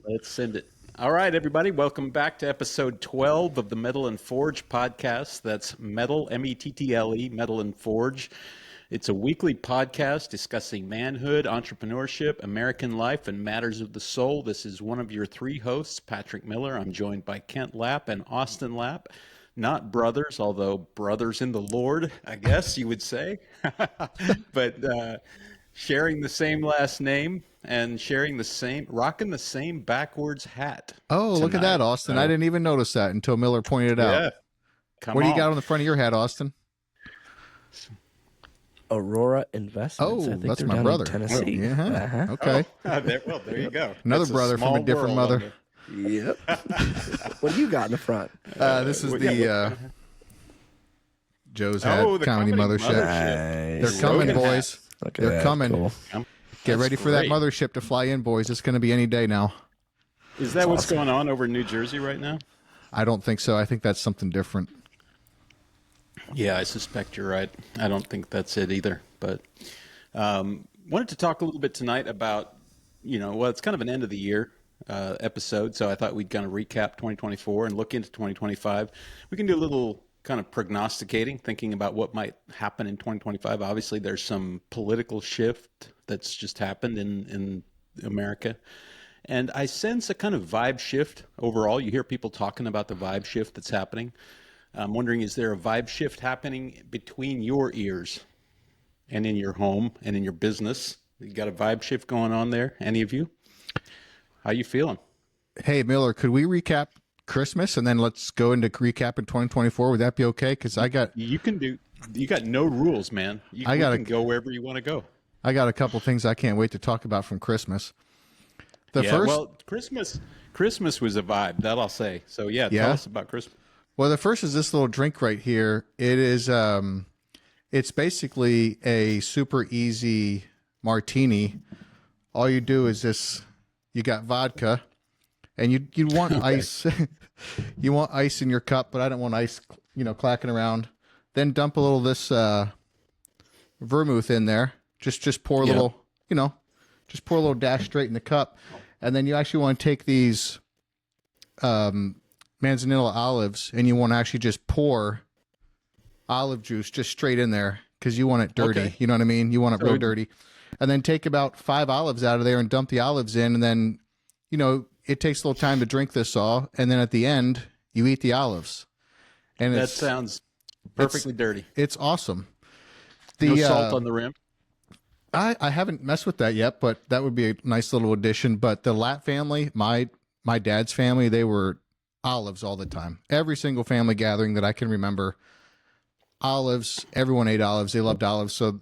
Let's send it. All right, everybody. Welcome back to episode 12 of the Metal and Forge podcast. That's Mettle, M-E-T-T-L-E, Metal and Forge. It's a weekly podcast discussing manhood, entrepreneurship, American life, and matters of the soul. This is one of your three hosts, Patrick Miller. I'm joined by Kent Lapp and Austin Lapp. Not brothers, although brothers in the Lord, I guess you would say. But sharing the same last name and rocking the same backwards hat. Oh, tonight. Look at that, Austin. I didn't even notice that until Miller pointed it out. What do you got on the front of your hat, Austin? Aurora Investments. Oh, I think that's they're my down brother. in Tennessee. Okay. There you go. Another brother from a different mother. Yep. What do you got in the front? This is the Joe's Hat Comedy Mothership. Nice. They're coming, boys. They're coming. Cool. Get ready for that mothership to fly in, boys. It's going to be any day now. Is that what's going on over in New Jersey right now? I don't think so. I think that's something different. Yeah, I suspect you're right. I don't think that's it either. But wanted to talk a little bit tonight about, it's kind of an end of the year episode. So I thought we'd kind of recap 2024 and look into 2025. We can do a little kind of prognosticating, thinking about what might happen in 2025. Obviously, there's some political shift that's just happened in America. And I sense a kind of vibe shift overall. You hear people talking about the vibe shift that's happening. I'm wondering, is there a vibe shift happening between your ears and in your home and in your business? You got a vibe shift going on there? Any of you? How you feeling? Hey, Miller, could we recap Christmas and then let's go into recap in 2024? Would that be okay? Because you got no rules, man. You can go wherever you want to go. I got a couple things I can't wait to talk about from Christmas. Christmas was a vibe, that I'll say. So tell us about Christmas. Well, the first is this little drink right here. It is, it's basically a super easy martini. All you do is you got vodka, and you want ice. You want ice in your cup, but I don't want ice, clacking around. Then dump a little of this vermouth in there. Just pour a little, just pour a little dash straight in the cup, and then you actually want to take these manzanilla olives, and you want to actually just pour olive juice just straight in there because you want it dirty. Okay. You know what I mean? You want it real dirty. And then take about 5 olives out of there and dump the olives in. And then, it takes a little time to drink this all. And then at the end, you eat the olives. And that sounds perfectly dirty. It's awesome. No salt on the rim? I haven't messed with that yet, but that would be a nice little addition. But the Lapp family, my dad's family, they were olives all the time. Every single family gathering that I can remember, olives. Everyone ate olives. They loved olives. So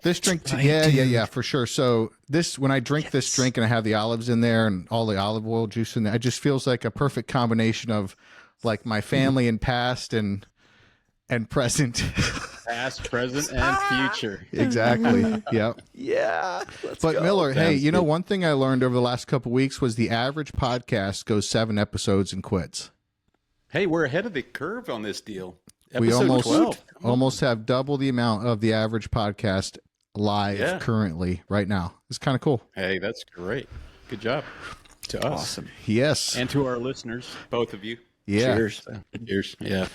this drink, yeah, for sure. So when I drink this drink and I have the olives in there and all the olive oil juice in there, it just feels like a perfect combination of like my family in past and present. Past, present, and future. Exactly. Yep. Yeah. But Miller, hey, one thing I learned over the last couple of weeks was the average podcast goes 7 episodes and quits. Hey, we're ahead of the curve on this deal. We Episode almost have double the amount of the average podcast live currently right now. It's kind of cool. Hey, that's great. Good job to us. Awesome. Yes. And to our listeners, both of you. Yeah. Cheers. Cheers. Yeah.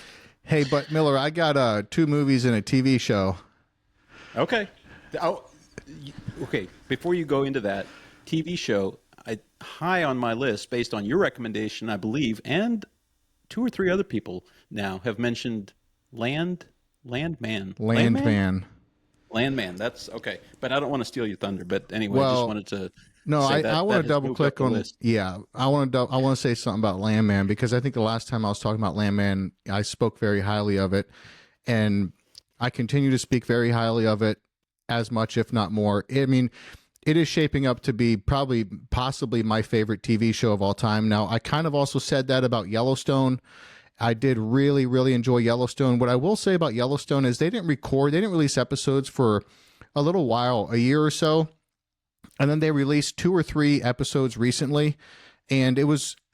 Hey, but Miller, I got 2 movies and a TV show. Okay. Okay. Before you go into that TV show, high on my list, based on your recommendation, I believe, and 2 or 3 other people now have mentioned Landman. That's okay. But I don't want to steal your thunder. But anyway, I just wanted to. No, I want to double click on this. Yeah, I want to say something about Landman because I think the last time I was talking about Landman, I spoke very highly of it, and I continue to speak very highly of it as much, if not more. I mean, it is shaping up to be possibly my favorite TV show of all time. Now, I kind of also said that about Yellowstone. I did really, really enjoy Yellowstone. What I will say about Yellowstone is they didn't release episodes for a little while, a year or so. And then they released 2 or 3 episodes recently. And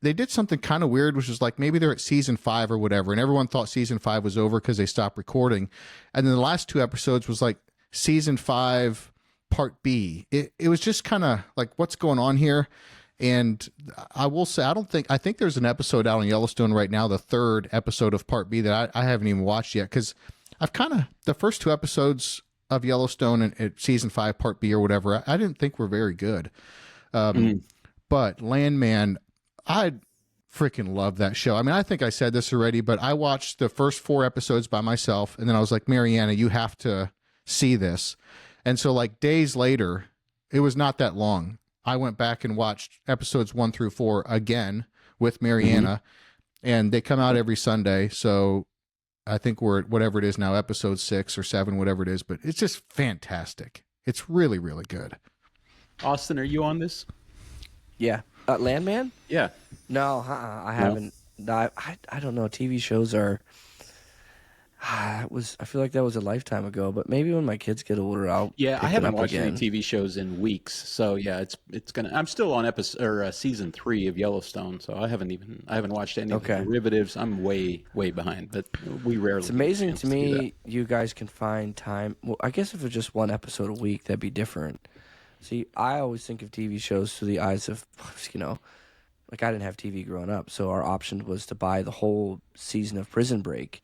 they did something kind of weird, which was like maybe they're at season 5 or whatever. And everyone thought season 5 was over because they stopped recording. And then the last 2 episodes was like season 5 part B. It was just kind of like, what's going on here? And I will say, I think there's an episode out on Yellowstone right now, the 3rd episode of Part B that I haven't even watched yet, because the first 2 episodes of Yellowstone and season 5 Part B or whatever, I didn't think were very good. But Landman, I freaking love that show. I mean, I think I said this already, but I watched the first 4 episodes by myself, and then I was like, Mariana, you have to see this. And so like days later, it was not that long, I went back and watched episodes 1 through 4 again with Mariana, and they come out every Sunday. So I think we're at whatever it is now, episode 6 or 7, whatever it is, but it's just fantastic. It's really, really good. Austin, are you on this? Yeah. Landman? Yeah. No, I haven't. No, I don't know. TV shows are. I feel like that was a lifetime ago, but maybe when my kids get older, I'll. Yeah, pick I haven't it up watched again. any TV shows in weeks, so yeah, it's gonna. I'm still on season 3 of Yellowstone, so I haven't watched any of the derivatives. I'm way behind, but we rarely. It's amazing to me you guys can find time. Well, I guess if it's just one episode a week, that'd be different. See, I always think of TV shows through the eyes of, like I didn't have TV growing up, so our option was to buy the whole season of Prison Break.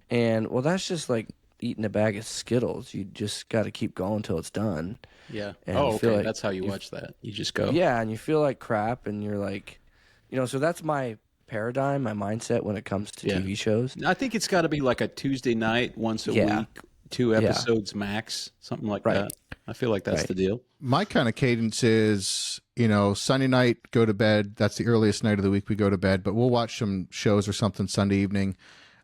And, well, that's just like eating a bag of Skittles. You just got to keep going until it's done. Yeah. And okay. like That's how you watch that. You just go. Yeah, and you feel like crap, and you're like, so that's my paradigm, my mindset when it comes to TV shows. I think it's got to be like a Tuesday night, once a week, 2 episodes max, something like that. I feel like that's the deal. My kind of cadence is, Sunday night, go to bed. That's the earliest night of the week we go to bed, but we'll watch some shows or something Sunday evening.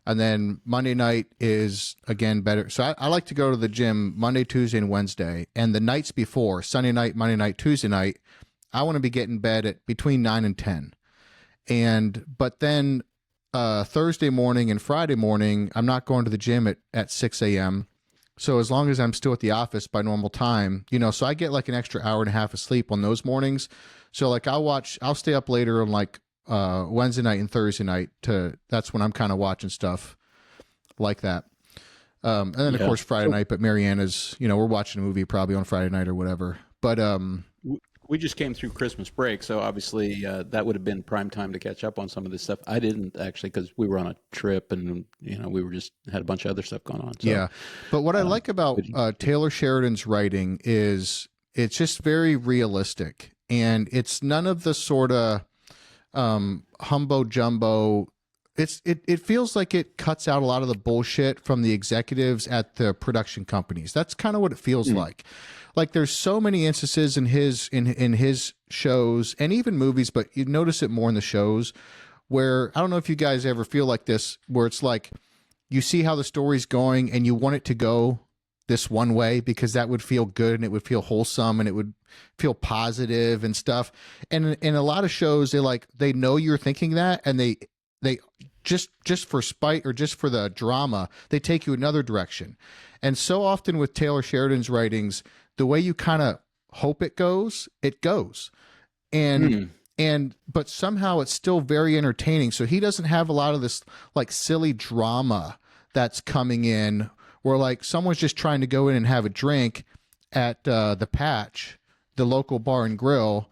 And then Monday night is, again, better. So I like to go to the gym Monday, Tuesday, and Wednesday. And the nights before, Sunday night, Monday night, Tuesday night, I want to be getting bed at between 9 and 10. But then Thursday morning and Friday morning, I'm not going to the gym at 6 a.m. So as long as I'm still at the office by normal time, so I get like an extra hour and a half of sleep on those mornings. So like I'll stay up later on like Wednesday night and Thursday night that's when I'm kind of watching stuff like that. And then of course Friday night, but Mariana's, we're watching a movie probably on Friday night or whatever. But we just came through Christmas break, so obviously that would have been prime time to catch up on some of this stuff. I didn't actually, because we were on a trip and we were just had a bunch of other stuff going on. So, yeah, but what I like about Taylor Sheridan's writing is it's just very realistic, and it's none of the sort of humbo jumbo. It feels like it cuts out a lot of the bullshit from the executives at the production companies. That's kind of what it feels like. Like there's so many instances in his shows and even movies, but you notice it more in the shows where I don't know if you guys ever feel like this, where it's like you see how the story's going and you want it to go this one way because that would feel good and it would feel wholesome and it would feel positive and stuff. And in a lot of shows, they know you're thinking that, and they just for spite or just for the drama, they take you another direction. And so often with Taylor Sheridan's writings, the way you kind of hope it goes. But somehow it's still very entertaining. So he doesn't have a lot of this like silly drama that's coming in where like someone's just trying to go in and have a drink at the Patch, the local bar and grill.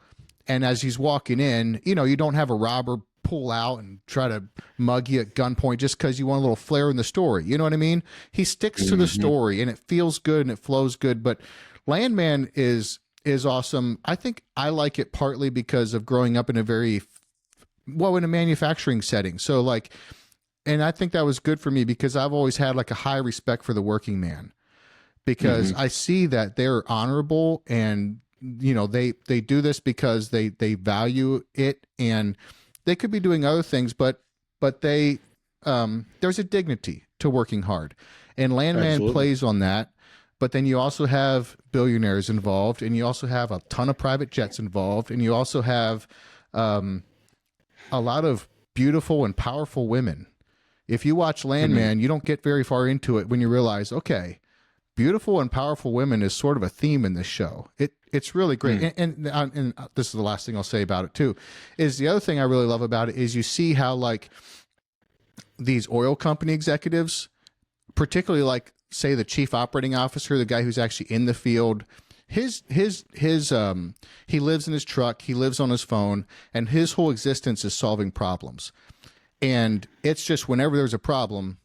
And as he's walking in, you don't have a robber pull out and try to mug you at gunpoint just because you want a little flair in the story. You know what I mean? He sticks to the story and it feels good and it flows good. But Landman is awesome. I think I like it partly because of growing up in in a manufacturing setting. So like, and I think that was good for me because I've always had like a high respect for the working man because I see that they're honorable and they do this because they value it, and they could be doing other things, but they there's a dignity to working hard, and Landman plays on that. But then you also have billionaires involved, and you also have a ton of private jets involved, and you also have a lot of beautiful and powerful women. If you watch Landman, you don't get very far into it when you realize, okay, beautiful and powerful women is sort of a theme in this show. It's really great. And this is the last thing I'll say about it too, is the other thing I really love about it is you see how like these oil company executives, particularly like say the chief operating officer, the guy who's actually in the field, He lives in his truck, he lives on his phone, and his whole existence is solving problems. And it's just whenever there's a problem,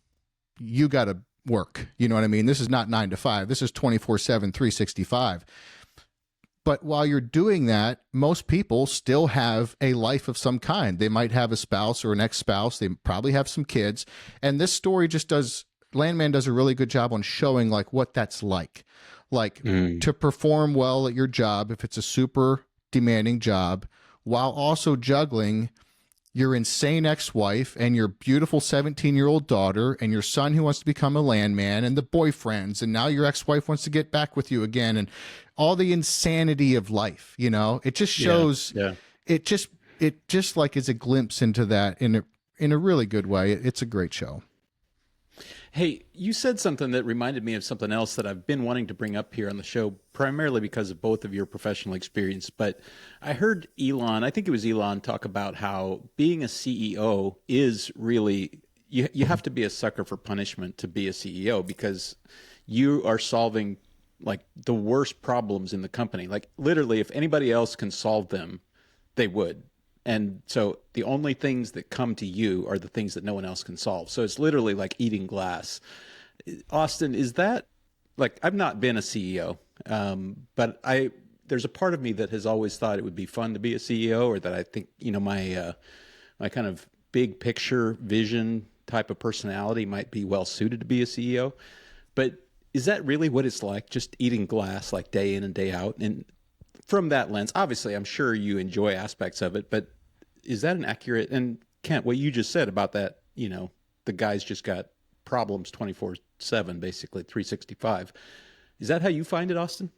you got to work. You know what I mean? This is not 9 to 5. This is 24/7, 365. But while you're doing that, most people still have a life of some kind. They might have a spouse or an ex-spouse. They probably have some kids. And this story Landman does a really good job on showing like what that's like. Like to perform well at your job, if it's a super demanding job, while also juggling your insane ex-wife and your beautiful 17-year-old daughter and your son who wants to become a landman and the boyfriends, and now your ex-wife wants to get back with you again, and all the insanity of life. It just shows. It just like is a glimpse into that in a really good way. It's a great show. Hey, you said something that reminded me of something else that I've been wanting to bring up here on the show, primarily because of both of your professional experience. But I heard I think it was Elon, talk about how being a CEO is really, you have to be a sucker for punishment to be a CEO, because you are solving like the worst problems in the company. Like literally, if anybody else can solve them, they would. And so the only things that come to you are the things that no one else can solve. So it's literally like eating glass. Austin, is that like, I've not been a CEO, but there's a part of me that has always thought it would be fun to be a CEO, or that I think, my kind of big picture vision type of personality might be well suited to be a CEO. But is that really what it's like, just eating glass like day in and day out? And from that lens, obviously, I'm sure you enjoy aspects of it, but is that an accurate, and Kent, what you just said about that, the guy's just got problems 24/7, basically 365. Is that how you find it, Austin?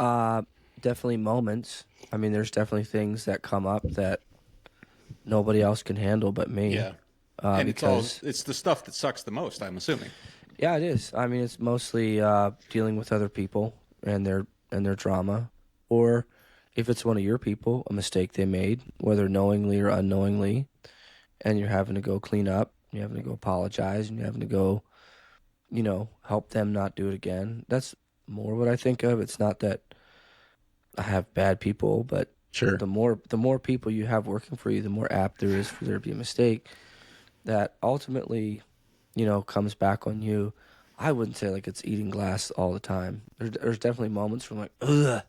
Definitely moments. I mean, there's definitely things that come up that nobody else can handle but me. Yeah. And it's the stuff that sucks the most, I'm assuming. Yeah, it is. I mean, it's mostly dealing with other people and their drama, or if it's one of your people, a mistake they made, whether knowingly or unknowingly, and you're having to go clean up, you're having to go apologize, and you're having to go, help them not do it again. That's more what I think of. It's not that I have bad people, but sure, the more people you have working for you, the more apt there is for there to be a mistake that ultimately, comes back on you. I wouldn't say like it's eating glass all the time. There's definitely moments where I'm like, ugh,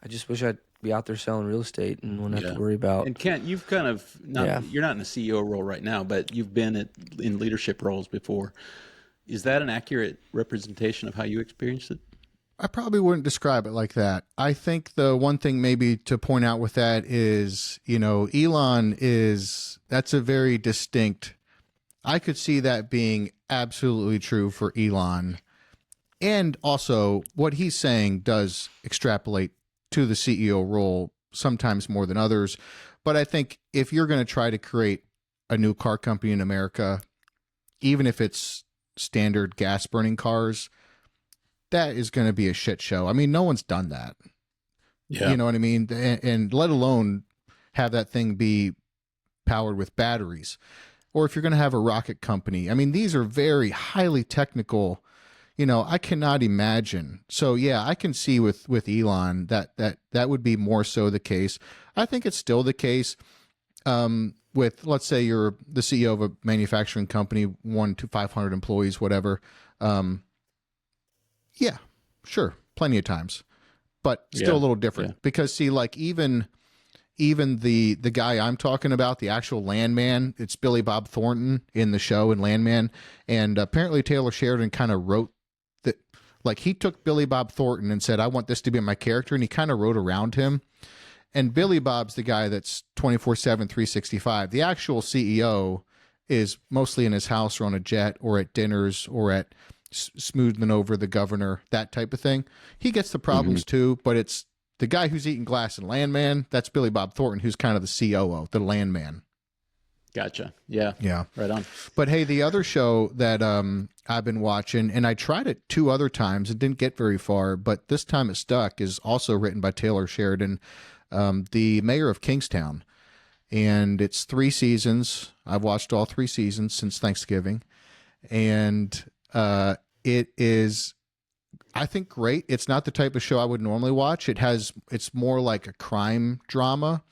I just wish I'd be out there selling real estate and wouldn't have to worry about. And Kent, you've kind of you're not in a CEO role right now, but you've been in leadership roles before. Is that an accurate representation of how you experienced it? I probably wouldn't describe it like that. I think the one thing maybe to point out with that is, Elon that's a very distinct. I could see that being absolutely true for Elon. And also what he's saying does extrapolate to the CEO role, sometimes more than others. But I think if you're going to try to create a new car company in America, even if it's standard gas burning cars, that is going to be a shit show. I mean, no one's done that. Yeah. You know what I mean? And let alone have that thing be powered with batteries. Or if you're going to have a rocket company, I mean, these are very highly technical. I cannot imagine. So yeah, I can see with Elon that would be more so the case. I think it's still the case with, let's say you're the CEO of a manufacturing company, 1 to 500 employees, whatever. Yeah, sure, plenty of times, but still a little different because see, like even the guy I'm talking about, the actual Landman, it's Billy Bob Thornton in the show in Landman, and apparently Taylor Sheridan kind of wrote that, like he took Billy Bob Thornton and said, I want this to be my character, and he kind of wrote around him. And Billy Bob's the guy that's 24/7, 365. The actual CEO is mostly in his house or on a jet or at dinners or at smoothing over the governor, that type of thing. He gets the problems too, but it's the guy who's eating glass in Landman, that's Billy Bob Thornton, who's kind of the COO, the Landman. Gotcha. Yeah. Right on. But hey, the other show that I've been watching, and I tried it 2 other times, it didn't get very far, but this time it stuck, is also written by Taylor Sheridan, the mayor of Kingstown. And it's 3 seasons. I've watched all 3 seasons since Thanksgiving. And it is, I think great. It's not the type of show I would normally watch. It's more like a crime drama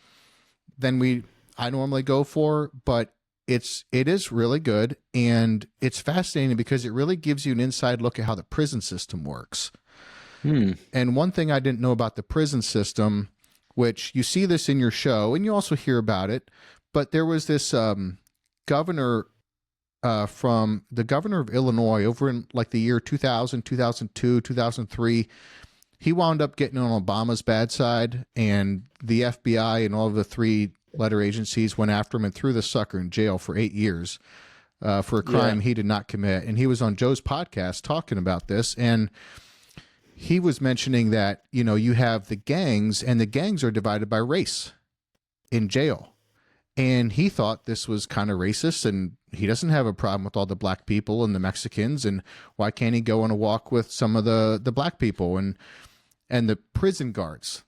than I normally go for, but it is really good, and it's fascinating because it really gives you an inside look at how the prison system works. And one thing I didn't know about the prison system, which you see this in your show and you also hear about it, but there was this governor from the governor of Illinois over in like the year 2000, 2002, 2003. He wound up getting on Obama's bad side, and the FBI and all of the three-letter agencies went after him and threw the sucker in jail for 8 years for a crime he did not commit. And he was on Joe's podcast talking about this, and he was mentioning that, you have the gangs, and the gangs are divided by race in jail. And he thought this was kind of racist, and he doesn't have a problem with all the black people and the Mexicans, and why can't he go on a walk with some of the black people? And the prison guards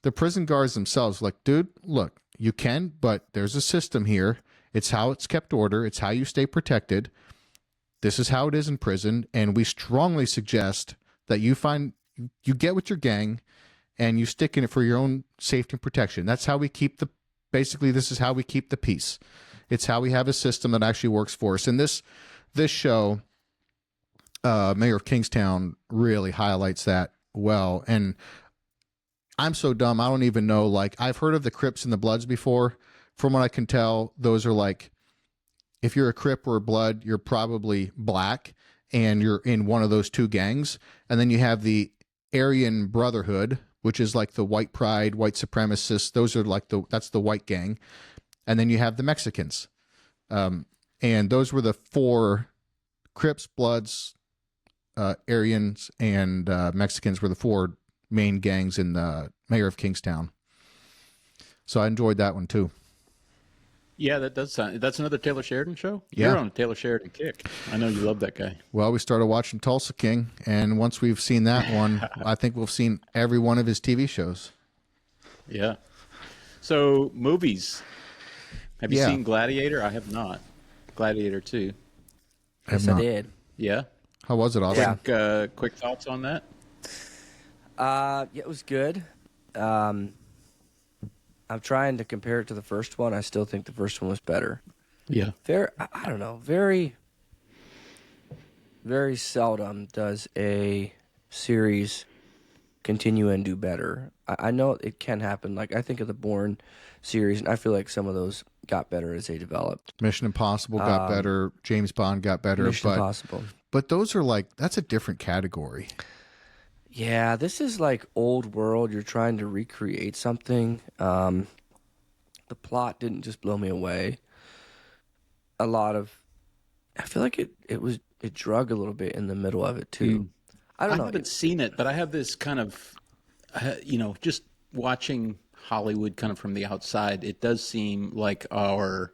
themselves, like, dude, look, you can, but there's a system here. It's how it's kept order. It's how you stay protected. This is how it is in prison, and we strongly suggest that you get with your gang and you stick in it for your own safety and protection. That's how we keep this is how we keep the peace. It's how we have a system that actually works for us. And this show, Mayor of Kingstown, really highlights that well. And I'm so dumb, I don't even know, like, I've heard of the Crips and the Bloods before. From what I can tell, those are like, if you're a Crip or a Blood, you're probably black and you're in one of those two gangs. And then you have the Aryan Brotherhood, which is like the white pride, white supremacists. Those are like that's the white gang. And then you have the Mexicans. And those were the four Crips, Bloods, Aryans, and Mexicans were the four main gangs in the Mayor of Kingstown. So I enjoyed that one too. Yeah, that does sound. That's another Taylor Sheridan show? Yeah. You're on a Taylor Sheridan kick. I know you love that guy. Well, we started watching Tulsa King, and once we've seen that one, I think we've seen every one of his TV shows. Yeah. So, movies. Have you seen Gladiator? I have not. Gladiator 2. Yes, I did. Yeah? How was it, Austin? Yeah. Quick thoughts on that? Yeah, it was good. I'm trying to compare it to the first one. I still think the first one was better. Yeah. I don't know. Very, very seldom does a series continue and do better. I know it can happen. Like, I think of the Bourne series, and I feel like some of those got better as they developed. Mission Impossible got better. James Bond got better. Mission Impossible. But those are like, that's a different category. Yeah, this is like old world. You're trying to recreate something. The plot didn't just blow me away. I feel like it drug a little bit in the middle of it too. I don't know. I haven't seen it, but I have this kind of, just watching Hollywood kind of from the outside, it does seem like our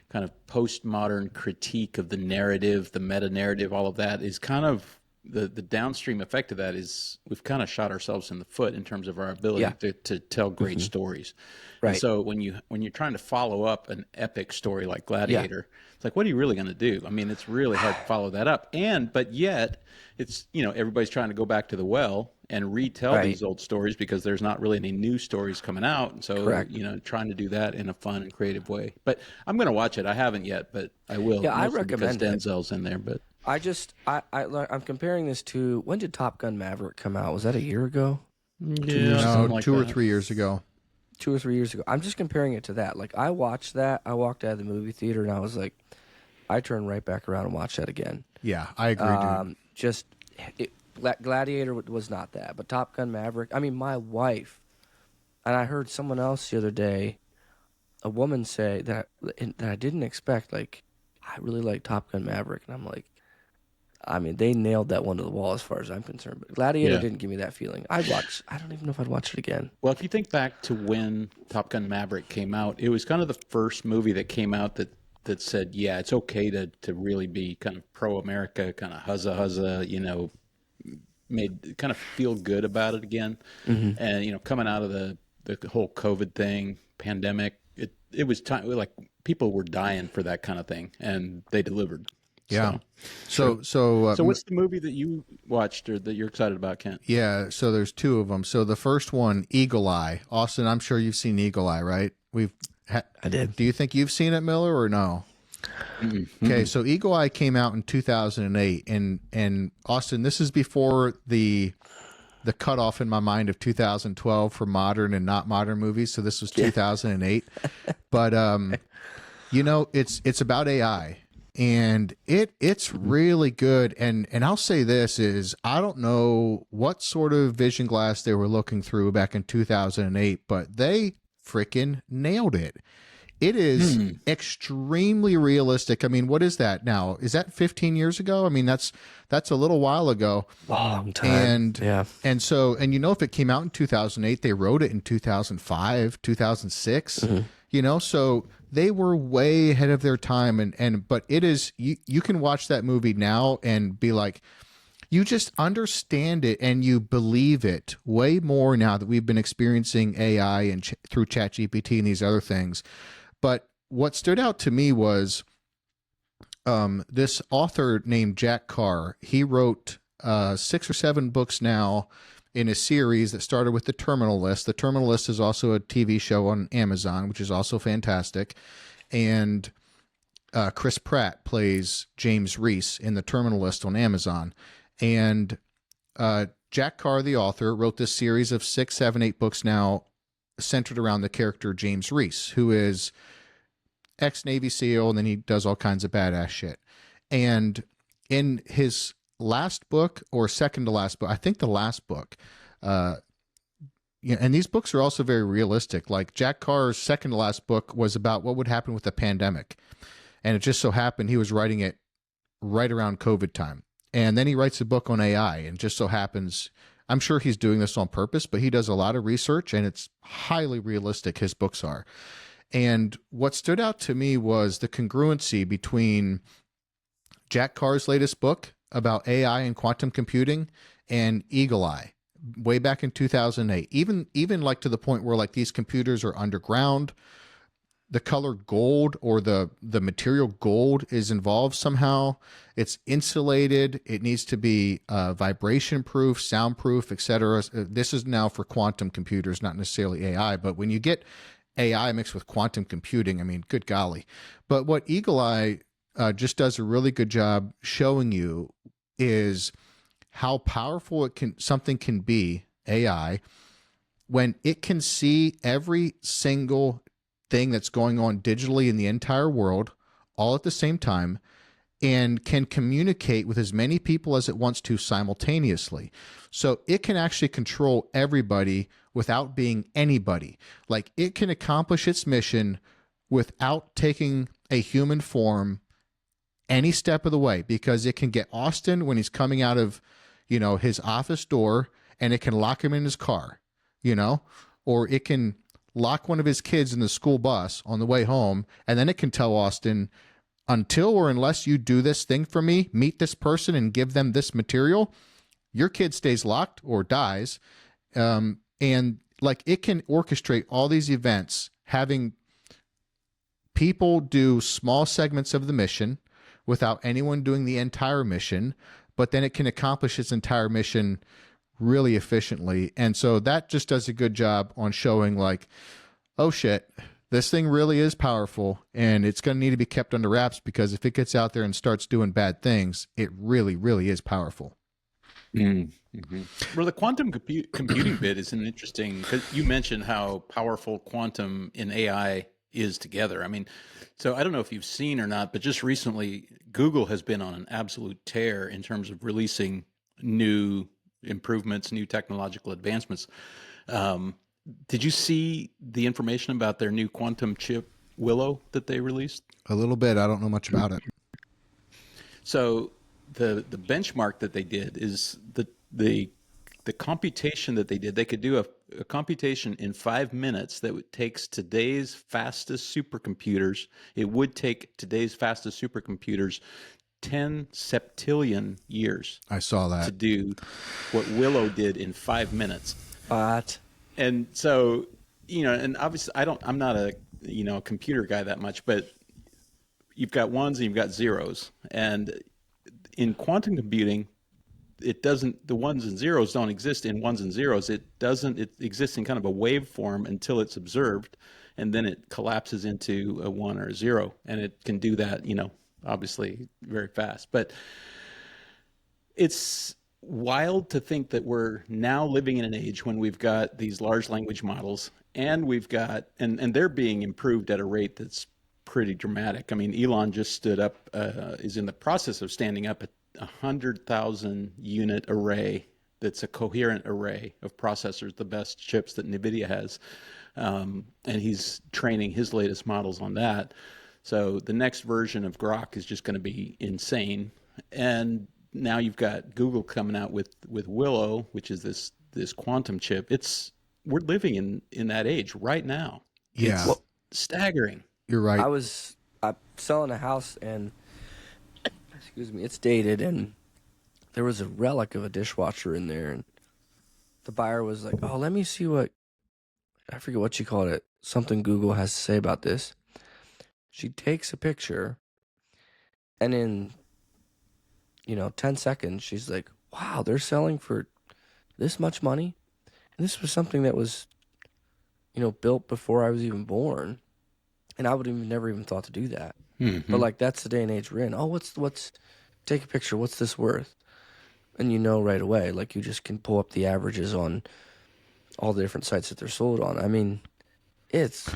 kind of postmodern critique of the narrative, the meta narrative, all of that is kind of the downstream effect of that is we've kind of shot ourselves in the foot in terms of our ability to tell great stories. Right. And so when you're trying to follow up an epic story like Gladiator, it's like, what are you really going to do? I mean, it's really hard to follow that up. But yet it's, everybody's trying to go back to the well and retell these old stories because there's not really any new stories coming out. And so, trying to do that in a fun and creative way. But I'm going to watch it. I haven't yet, but I will. Yeah, I recommend because Denzel's in there, but. I'm comparing this to, when did Top Gun Maverick come out? Was that a year ago? Yeah, no, 2 or 3 years ago. 2 or 3 years ago. I'm just comparing it to that. Like, I watched that. I walked out of the movie theater and I was like, I turned right back around and watched that again. Yeah, I agree, dude. Gladiator was not that, but Top Gun Maverick. I mean, my wife, and I heard someone else the other day, a woman say that I didn't expect. Like, I really like Top Gun Maverick, and I'm like, I mean, they nailed that one to the wall as far as I'm concerned. But Gladiator didn't give me that feeling. I don't even know if I'd watch it again. Well, if you think back to when Top Gun Maverick came out, it was kind of the first movie that came out that said, yeah, it's okay to really be kind of pro-America, kind of huzza, made kind of feel good about it again. Mm-hmm. And, coming out of the whole COVID thing, pandemic, it was time, like, people were dying for that kind of thing, and they delivered. Yeah. So, So what's the movie that you watched or that you're excited about, Kent? yeah, so there's two of them. So the first one, Eagle Eye. Austin, I'm sure you've seen Eagle Eye, right? I did. Do you think you've seen it, Miller, or no? Mm-hmm. Okay, so Eagle Eye came out in 2008, and Austin, this is before the cutoff in my mind of 2012 for modern and not modern movies. So this was 2008, but it's about AI, and it's really good. And I'll say this is, I don't know what sort of vision glass they were looking through back in 2008, but they freaking nailed it. It is extremely realistic. I mean, what is that now? Is that 15 years ago? I mean, that's a little while ago. Long time. And so, if it came out in 2008, they wrote it in 2005, 2006, so they were way ahead of their time. But it is, you can watch that movie now and be like, you just understand it and you believe it way more now that we've been experiencing AI and through ChatGPT and these other things. But what stood out to me was this author named Jack Carr. He wrote 6 or 7 books now in a series that started with The Terminal List. The Terminal List is also a TV show on Amazon, which is also fantastic. And Chris Pratt plays James Reese in The Terminal List on Amazon. And Jack Carr, the author, wrote this series of 6, 7, 8 books now centered around the character James Reese, who is ex-Navy SEAL, and then he does all kinds of badass shit. And in his last book, or second to last book, I think the last book, and these books are also very realistic. Like Jack Carr's second to last book was about what would happen with the pandemic. And it just so happened he was writing it right around COVID time. And then he writes a book on AI, and just so happens, I'm sure he's doing this on purpose, but he does a lot of research, and it's highly realistic, his books are. And what stood out to me was the congruency between Jack Carr's latest book about AI and quantum computing and Eagle Eye way back in 2008. Even like to the point where like these computers are underground, the color gold or the material gold is involved somehow. It's insulated. It needs to be vibration proof, soundproof, etc. This is now for quantum computers, not necessarily AI. But when you get AI mixed with quantum computing, I mean, good golly. But what Eagle Eye just does a really good job showing you is how powerful something can be, AI, when it can see every single thing that's going on digitally in the entire world all at the same time, and can communicate with as many people as it wants to simultaneously. So it can actually control everybody without being anybody. Like, it can accomplish its mission without taking a human form any step of the way, because it can get Austin when he's coming out of, his office door, and it can lock him in his car, or it can lock one of his kids in the school bus on the way home, and then it can tell Austin, until or unless you do this thing for me, meet this person and give them this material, your kid stays locked or dies. And like, it can orchestrate all these events, having people do small segments of the mission without anyone doing the entire mission, but then it can accomplish its entire mission really efficiently. And so that just does a good job on showing like, oh shit, this thing really is powerful, and it's going to need to be kept under wraps, because if it gets out there and starts doing bad things, it really, really is powerful. Mm-hmm. Well, the quantum computing bit is an interesting, because you mentioned how powerful quantum and AI is together. I mean, so I don't know if you've seen or not, but just recently, Google has been on an absolute tear in terms of releasing new improvements, new technological advancements. Did you see the information about their new quantum chip Willow that they released? A little bit. I don't know much about it. So the benchmark that they did is the computation that they did. They could do a computation in 5 minutes that takes today's fastest supercomputers. It would take today's fastest supercomputers 10 septillion years. I saw that. To do what Willow did in 5 minutes. But And so, and obviously I'm not a computer guy that much, but you've got ones and you've got zeros. And in quantum computing, it doesn't, the ones and zeros don't exist in ones and zeros. It exists in kind of a waveform until it's observed, and then it collapses into a one or a zero. And it can do that, obviously very fast. But it's wild to think that we're now living in an age when we've got these large language models, and we've got, and they're being improved at a rate that's pretty dramatic. I mean, Elon just stood up, is in the process of standing up a 100,000 unit array that's a coherent array of processors, the best chips that NVIDIA has. And he's training his latest models on that. So the next version of Grok is just going to be insane. And now you've got Google coming out with Willow, which is this quantum chip. We're living in that age right now. Yeah. It's staggering. You're right. I'm selling a house, and excuse me, it's dated, and there was a relic of a dishwasher in there, and the buyer was like, "Oh, let me see I forget what she called it. Something Google has to say about this." She takes a picture, and in 10 seconds, she's like, "Wow, they're selling for this much money?" And this was something that was, built before I was even born. And I would have never even thought to do that. Mm-hmm. But like, that's the day and age we're in. Oh, take a picture. What's this worth? And right away, like, you just can pull up the averages on all the different sites that they're sold on. I mean, it's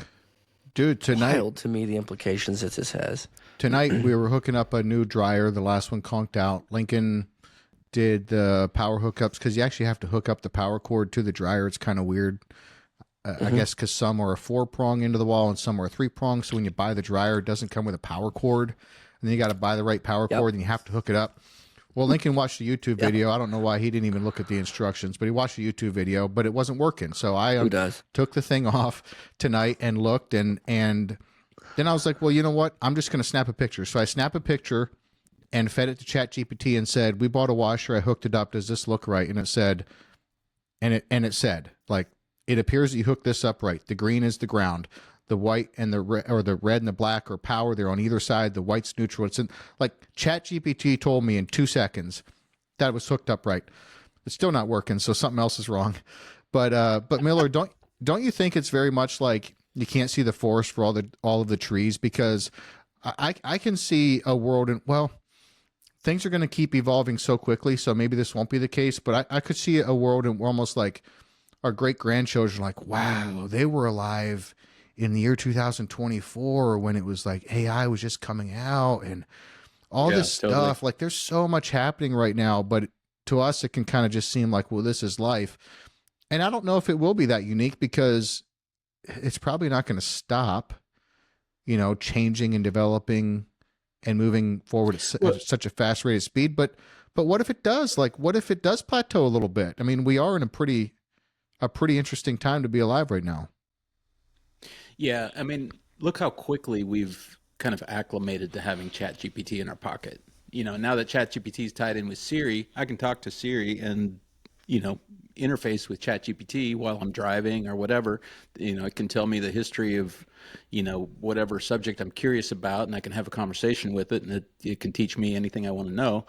wild to me, the implications that this has. Tonight, we were hooking up a new dryer. The last one conked out. Lincoln did the power hookups, because you actually have to hook up the power cord to the dryer. It's kind of weird. I guess because some are a 4-prong into the wall and some are a 3-prong. So when you buy the dryer, it doesn't come with a power cord. And then you got to buy the right power cord, and you have to hook it up. Well, Lincoln watched the YouTube video. I don't know why he didn't even look at the instructions, but he watched the YouTube video, but it wasn't working. So I took the thing off tonight and looked, and then I was like, well, you know what? I'm just going to snap a picture. So I snapped a picture and fed it to ChatGPT and said, "We bought a washer. I hooked it up. Does this look right?" And it said, it said, like, "It appears that you hooked this up right. The green is the ground. The white and the red, or the red and the black, are power. They're on either side. The white's neutral." It's like ChatGPT told me in 2 seconds that it was hooked up right. It's still not working, so something else is wrong. But Miller, don't you think it's very much like you can't see the forest for all of the trees? Because I can see a world things are going to keep evolving so quickly. So maybe this won't be the case, but I could see a world in almost like our great-grandchildren, like, wow, they were alive in the year 2024 when it was like AI was just coming out and all this stuff. Totally. Like, there's so much happening right now, but to us, it can kind of just seem like, well, this is life. And I don't know if it will be that unique, because it's probably not going to stop, changing and developing and moving forward at such a fast rate of speed. But what if it does? Like, what if it does plateau a little bit? I mean, we are in a pretty interesting time to be alive right now. Yeah, I mean, look how quickly we've kind of acclimated to having ChatGPT in our pocket. Now that ChatGPT is tied in with Siri, I can talk to Siri and, interface with ChatGPT while I'm driving or whatever. It can tell me the history of, whatever subject I'm curious about, and I can have a conversation with it, and it can teach me anything I want to know.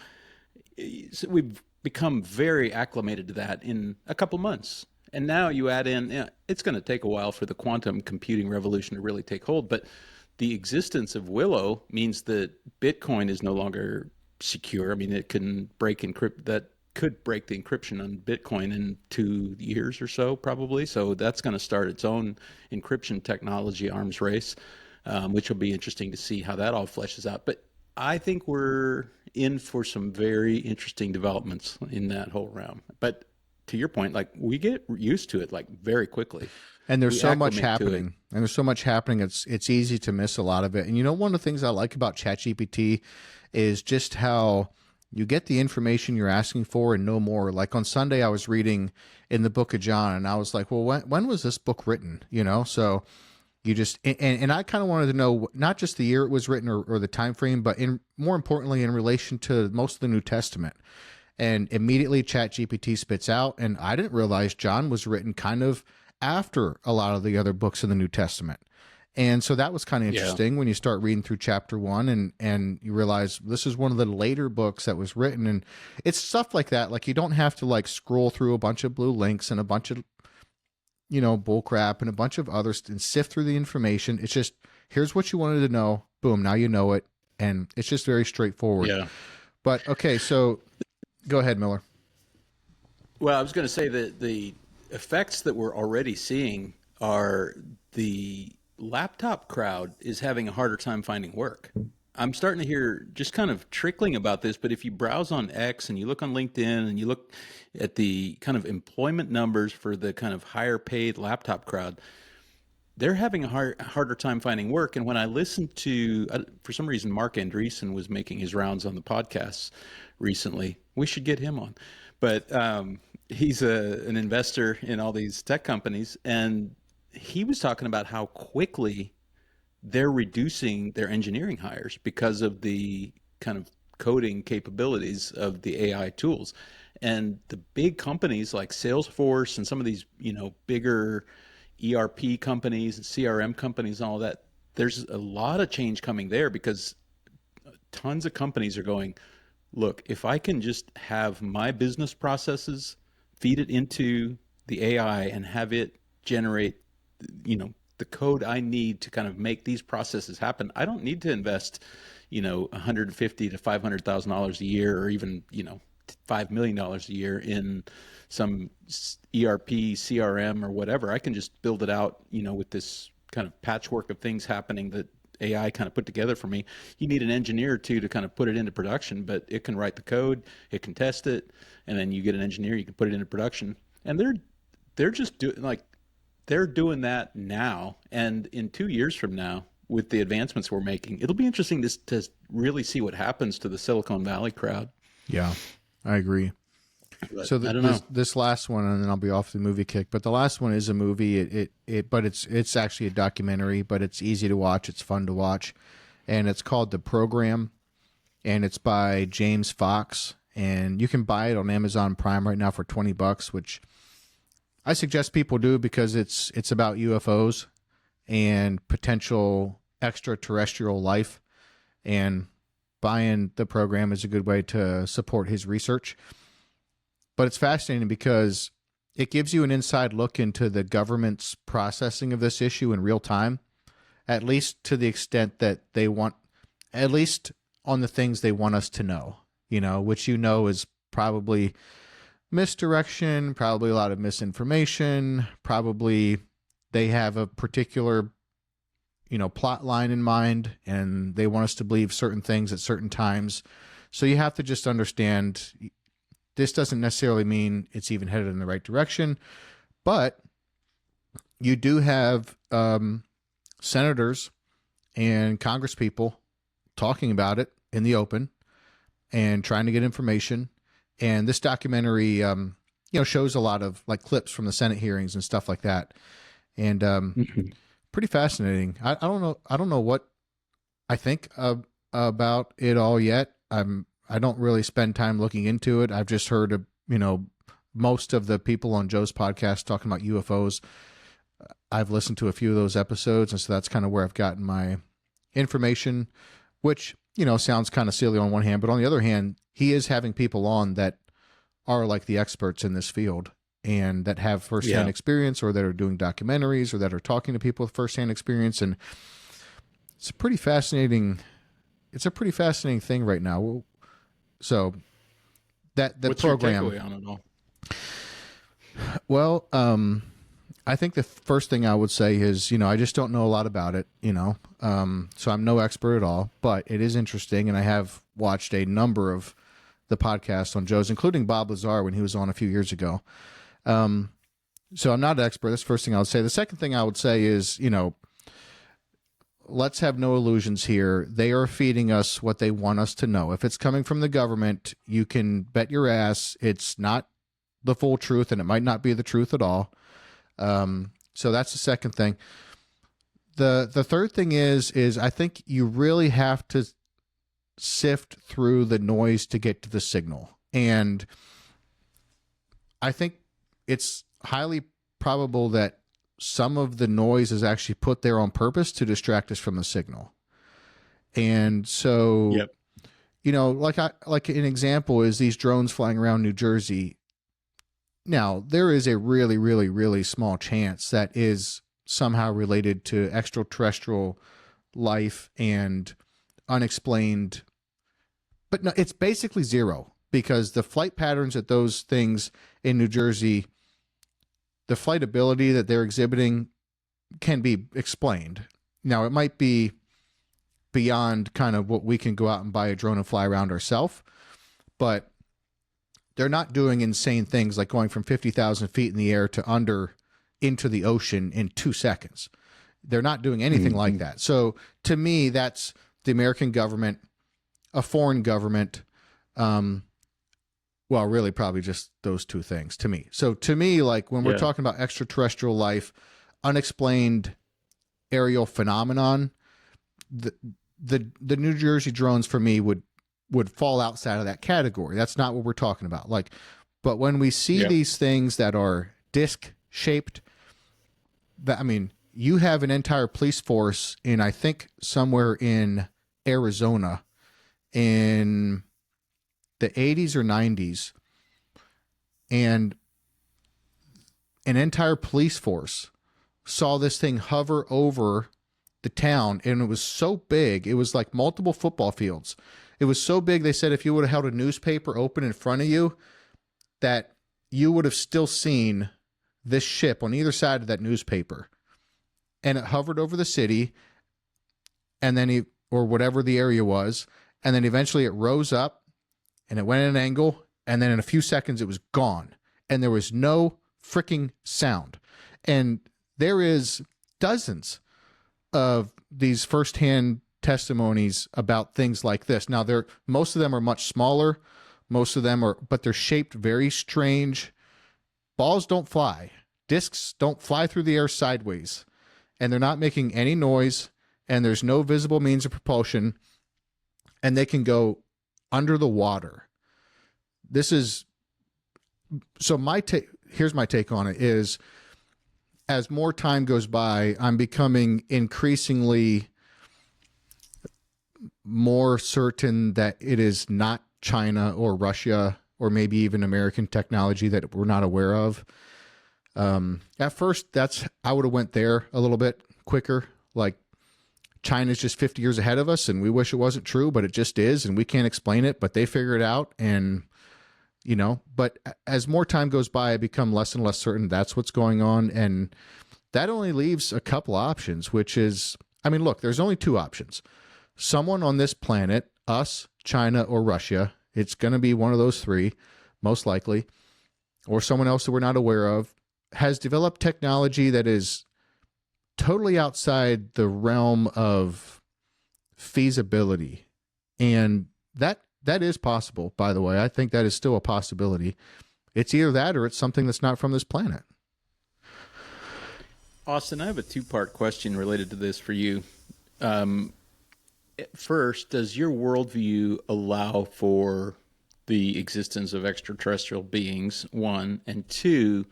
So we've become very acclimated to that in a couple months. And now you add in, it's going to take a while for the quantum computing revolution to really take hold, but the existence of Willow means that Bitcoin is no longer secure. I mean, it can could break the encryption on Bitcoin in 2 years or so, probably. So that's going to start its own encryption technology arms race, which will be interesting to see how that all fleshes out. But I think we're in for some very interesting developments in that whole realm. But to your point, like, we get used to it like very quickly. And there's so much happening. It's easy to miss a lot of it. And one of the things I like about ChatGPT is just how you get the information you're asking for and no more. Like on Sunday, I was reading in the book of John, and I was like, well, when was this book written? So you just, and I kind of wanted to know not just the year it was written or the time frame, but more importantly, in relation to most of the New Testament. And immediately ChatGPT spits out, and I didn't realize John was written kind of after a lot of the other books in the New Testament. And so that was kind of Yeah. interesting when you start reading through chapter 1 and you realize this is one of the later books that was written. And it's stuff like that. Like, you don't have to like scroll through a bunch of blue links and a bunch of, bull crap and a bunch of others and sift through the information. It's just, here's what you wanted to know. Boom. Now you know it. And it's just very straightforward. Yeah. But okay. So go ahead, Miller. Well, I was going to say that the effects that we're already seeing are the laptop crowd is having a harder time finding work. I'm starting to hear just kind of trickling about this, but if you browse on X and you look on LinkedIn and you look at the kind of employment numbers for the kind of higher paid laptop crowd, they're having a harder time finding work. And when I listened to, for some reason, Mark Andreessen was making his rounds on the podcasts recently. We should get him on. But he's an investor in all these tech companies, and he was talking about how quickly they're reducing their engineering hires because of the kind of coding capabilities of the AI tools. And the big companies like Salesforce and some of these, bigger ERP companies and CRM companies and all that, there's a lot of change coming there because tons of companies are going, look, if I can just have my business processes, feed it into the AI and have it generate, the code I need to kind of make these processes happen, I don't need to invest, $150,000 to $500,000 a year, or even, $5 million a year in some ERP, CRM, or whatever. I can just build it out, with this kind of patchwork of things happening that AI kind of put together for me. You need an engineer or two to kind of put it into production, but it can write the code, it can test it, and then you get an engineer, you can put it into production. And they're just doing that now. And in 2 years from now, with the advancements we're making, it'll be interesting to really see what happens to the Silicon Valley crowd. Yeah, I agree. But So I don't know. this last one, and then I'll be off the movie kick. But the last one is a movie. But it's actually a documentary. But it's easy to watch. It's fun to watch, and it's called The Program, and it's by James Fox, and you can buy it on Amazon Prime right now for $20, which I suggest people do because it's about UFOs and potential extraterrestrial life, and buying The Program is a good way to support his research. But it's fascinating because it gives you an inside look into the government's processing of this issue in real time, at least to the extent that they want, at least on the things they want us to know, which is probably misdirection, probably a lot of misinformation, probably they have a particular, plot line in mind, and they want us to believe certain things at certain times. So you have to just understand, this doesn't necessarily mean it's even headed in the right direction, but you do have senators and congresspeople talking about it in the open and trying to get information. And this documentary, shows a lot of like clips from the Senate hearings and stuff like that, and pretty fascinating. I don't know what I think about it all yet. I don't really spend time looking into it. I've just heard, most of the people on Joe's podcast talking about UFOs. I've listened to a few of those episodes, and so that's kind of where I've gotten my information, which, sounds kind of silly on one hand, but on the other hand, he is having people on that are like the experts in this field and that have firsthand experience, or that are doing documentaries, or that are talking to people with firsthand experience. And it's a pretty fascinating thing right now. So that What's program, your takeaway on it all? well, I think the first thing I would say is, I just don't know a lot about it, so I'm no expert at all, but it is interesting. And I have watched a number of the podcasts on Joe's, including Bob Lazar when he was on a few years ago. So I'm not an expert. That's the first thing I would say. The second thing I would say is, let's have no illusions here. They are feeding us what they want us to know. If it's coming from the government, you can bet your ass it's not the full truth, and it might not be the truth at all. So that's the second thing. The third thing is I think you really have to sift through the noise to get to the signal. And I think it's highly probable that some of the noise is actually put there on purpose to distract us from the signal. And so, Yep. you know, like an example is these drones flying around New Jersey. Now, there is a really, really, really small chance that is somehow related to extraterrestrial life and unexplained, but no, it's basically zero, because the flight patterns at those things in New Jersey, the flight ability that they're exhibiting can be explained. Now, it might be beyond kind of what we can go out and buy a drone and fly around ourselves, but they're not doing insane things like going from 50,000 feet in the air to into the ocean in 2 seconds. They're not doing anything like that. So to me, that's the American government, a foreign government, well, really probably just those two things to me. So to me, like when we're talking about extraterrestrial life, unexplained aerial phenomenon, the New Jersey drones for me would fall outside of that category. That's not what we're talking about. Like, but when we see these things that are disc shaped, I mean, you have an entire police force in, I think, somewhere in Arizona in the 80s or 90s, and an entire police force saw this thing hover over the town, and it was so big, it was like multiple football fields. It was so big, they said if you would have held a newspaper open in front of you, that you would have still seen this ship on either side of that newspaper. And it hovered over the city, and then or whatever the area was, and then eventually it rose up, and it went at an angle, and then in a few seconds it was gone, and there was no freaking sound. And there is dozens of these firsthand testimonies about things like this. Now, most of them are much smaller, but they're shaped very strange. Balls don't fly. Discs don't fly through the air sideways, and they're not making any noise, and there's no visible means of propulsion, and they can go under the water. So here's my take on it is, as more time goes by, I'm becoming increasingly more certain that it is not China or Russia or maybe even American technology that we're not aware of. At first, I would have went there a little bit quicker. Like, China's just 50 years ahead of us, and we wish it wasn't true, but it just is, and we can't explain it, but they figure it out. And, you know, but as more time goes by, I become less and less certain that's what's going on. And that only leaves a couple options, which is, I mean, look, there's only two options. Someone on this planet, us, China, or Russia, it's going to be one of those three, most likely, or someone else that we're not aware of, has developed technology that is totally outside the realm of feasibility. And that is possible, by the way. I think that is still a possibility. It's either that or it's something that's not from this planet. Austin, I have a two-part question related to this for you. First, does your worldview allow for the existence of extraterrestrial beings, one? And two,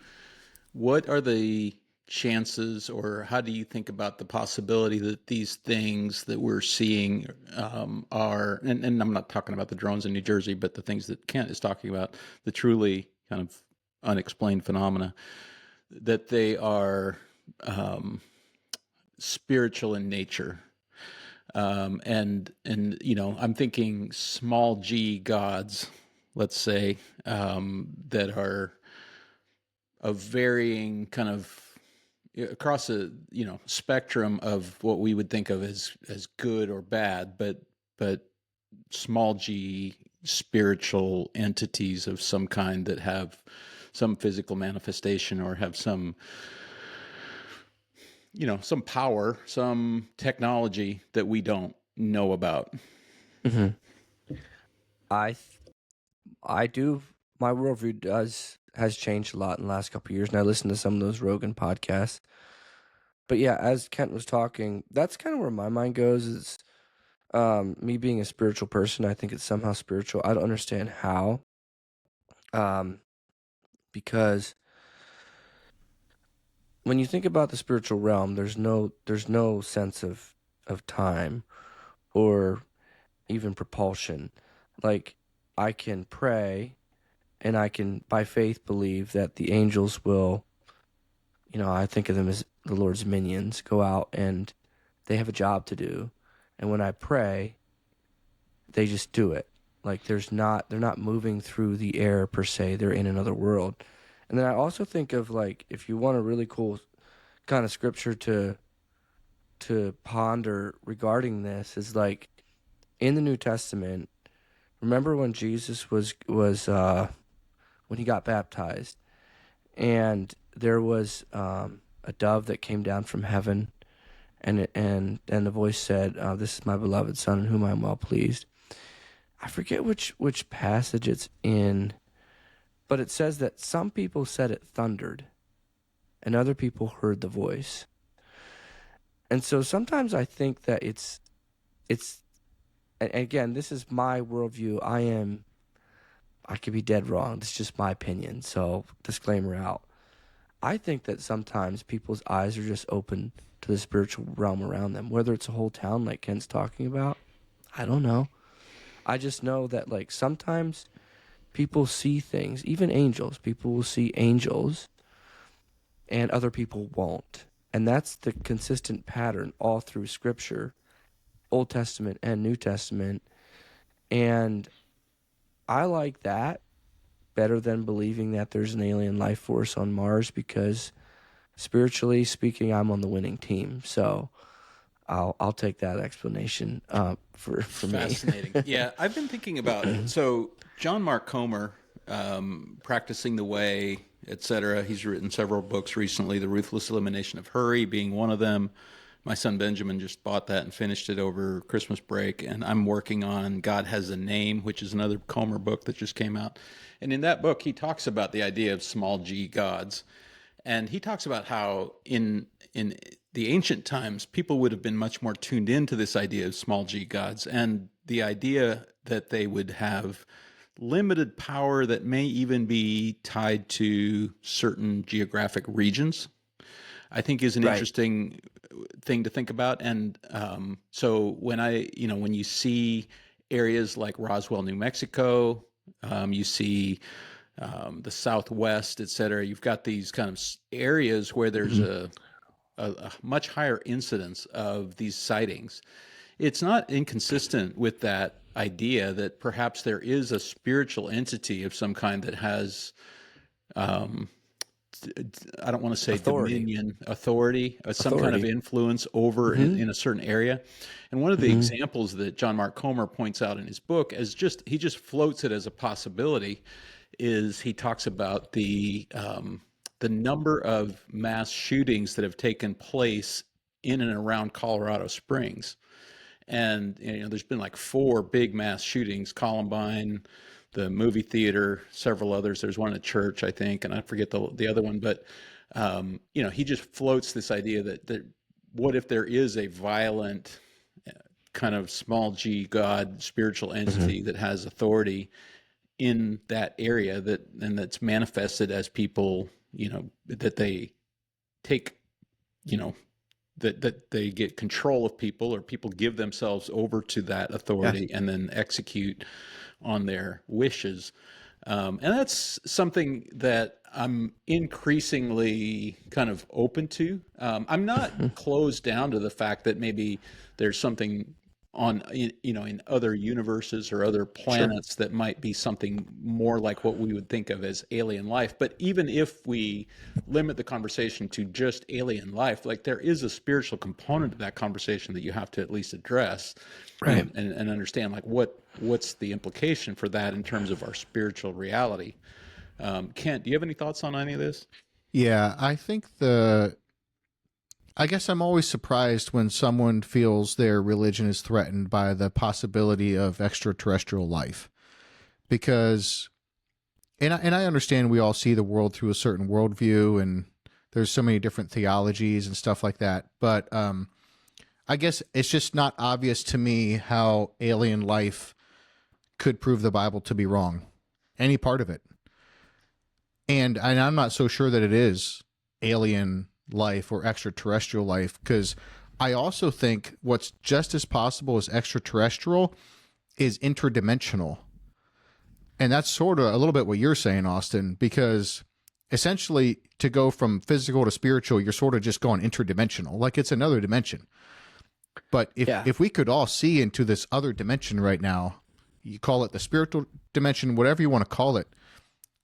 what are the chances, or how do you think about the possibility that these things that we're seeing are, and I'm not talking about the drones in New Jersey, but the things that Kent is talking about, the truly kind of unexplained phenomena, that they are spiritual in nature? And you know, I'm thinking small g gods, let's say, that are of varying kind of across a, you know, spectrum of what we would think of as good or bad, but small g spiritual entities of some kind that have some physical manifestation or have some, you know, some power, some technology that we don't know about. Mm-hmm. I do. My worldview has changed a lot in the last couple of years, and I listened to some of those Rogan podcasts. But yeah, as Kent was talking, that's kind of where my mind goes. Is me being a spiritual person, I think it's somehow spiritual. I don't understand how. Because when you think about the spiritual realm, there's no sense of time or even propulsion. Like, I can pray and I can by faith believe that the angels will, I think of them as the Lord's minions, go out and they have a job to do. And when I pray, they just do it. Like, they're not moving through the air per se. They're in another world. And then I also think of, like, if you want a really cool kind of scripture to ponder regarding this, is like in the New Testament. Remember when Jesus was when he got baptized, and there was a dove that came down from heaven, and the voice said, "This is my beloved Son, in whom I am well pleased." I forget which passage it's in, but it says that some people said it thundered, and other people heard the voice. And so sometimes I think that it's and again, this is my worldview. I could be dead wrong. It's just my opinion. So disclaimer out. I think that sometimes people's eyes are just open to the spiritual realm around them, whether it's a whole town like Ken's talking about. I don't know. I just know that, like, sometimes people see things, even angels. People will see angels and other people won't. And that's the consistent pattern all through Scripture, Old Testament and New Testament. And I like that better than believing that there's an alien life force on Mars, because spiritually speaking, I'm on the winning team. So I'll take that explanation for me. Fascinating. Yeah, I've been thinking about, so John Mark Comer, Practicing the Way, etc. He's written several books recently, The Ruthless Elimination of Hurry being one of them. My son Benjamin just bought that and finished it over Christmas break, and I'm working on God Has a Name, which is another Comer book that just came out. And in that book, he talks about the idea of small g gods. And he talks about how in the ancient times, people would have been much more tuned into this idea of small g gods, and the idea that they would have limited power that may even be tied to certain geographic regions, I think is an Right. interesting thing to think about. And so when you see areas like Roswell, New Mexico, you see the Southwest, et cetera, you've got these kind of areas where there's a much higher incidence of these sightings. It's not inconsistent with that idea that perhaps there is a spiritual entity of some kind that has, I don't want to say Authority. dominion, authority, some kind of influence over in a certain area. And one of the examples that John Mark Comer points out in his book, he just floats it as a possibility, is he talks about the number of mass shootings that have taken place in and around Colorado Springs. And there's been like 4 big mass shootings: Columbine, the movie theater, several others. There's one at church, I think, and I forget the other one. But he just floats this idea that what if there is a violent kind of small g god spiritual entity that has authority in that area, that's manifested as people, that they take, that they get control of people, or people give themselves over to that authority and then execute on their wishes. And that's something that I'm increasingly kind of open to. I'm not closed down to the fact that maybe there's something in other universes or other planets that might be something more like what we would think of as alien life. But even if we limit the conversation to just alien life, like, there is a spiritual component to that conversation that you have to at least address, Right. and understand, like, what's the implication for that in terms of our spiritual reality. Kent, do you have any thoughts on any of this? Yeah, I guess I'm always surprised when someone feels their religion is threatened by the possibility of extraterrestrial life, because, and I understand we all see the world through a certain worldview, and there's so many different theologies and stuff like that. But I guess it's just not obvious to me how alien life could prove the Bible to be wrong, any part of it. And I'm not so sure that it is alien life or extraterrestrial life, because I also think what's just as possible as extraterrestrial is interdimensional. And that's sort of a little bit what you're saying, Austin, because essentially to go from physical to spiritual, you're sort of just going interdimensional, like it's another dimension. But if we could all see into this other dimension right now, you call it the spiritual dimension, whatever you want to call it,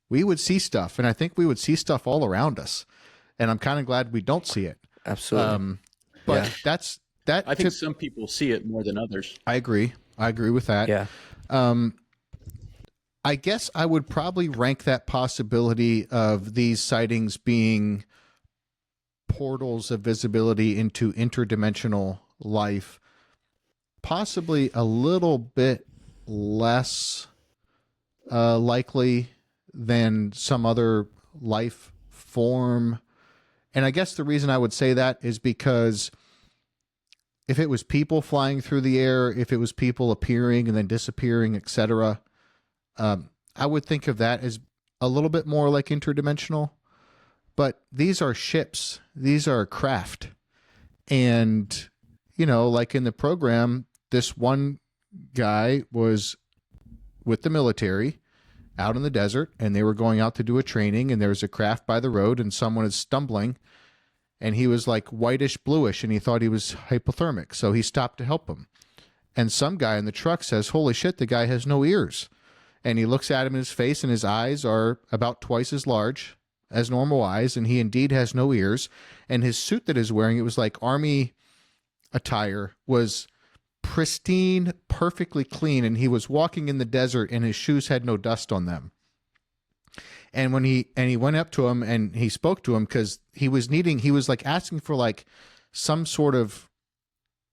we would see stuff. And I think we would see stuff all around us. And I'm kind of glad we don't see it. Absolutely. But that's that. I think some people see it more than others. I agree with that. Yeah. I guess I would probably rank that possibility of these sightings being portals of visibility into interdimensional life possibly a little bit less likely than some other life form. And I guess the reason I would say that is because if it was people flying through the air, if it was people appearing and then disappearing, etc., I would think of that as a little bit more like interdimensional. But these are ships. These are craft. And, you know, like in the program, this one guy was with the military out in the desert, and they were going out to do a training, and there was a craft by the road, and someone is stumbling, and he was like whitish bluish, and he thought he was hypothermic. So he stopped to help him. And some guy in the truck says, "Holy shit, the guy has no ears." And he looks at him in his face, and his eyes are about twice as large as normal eyes, and he indeed has no ears. And his suit that he's wearing, it was like army attire, was pristine, perfectly clean, and he was walking in the desert, and his shoes had no dust on them. And when he went up to him and he spoke to him, because he was like asking for like some sort of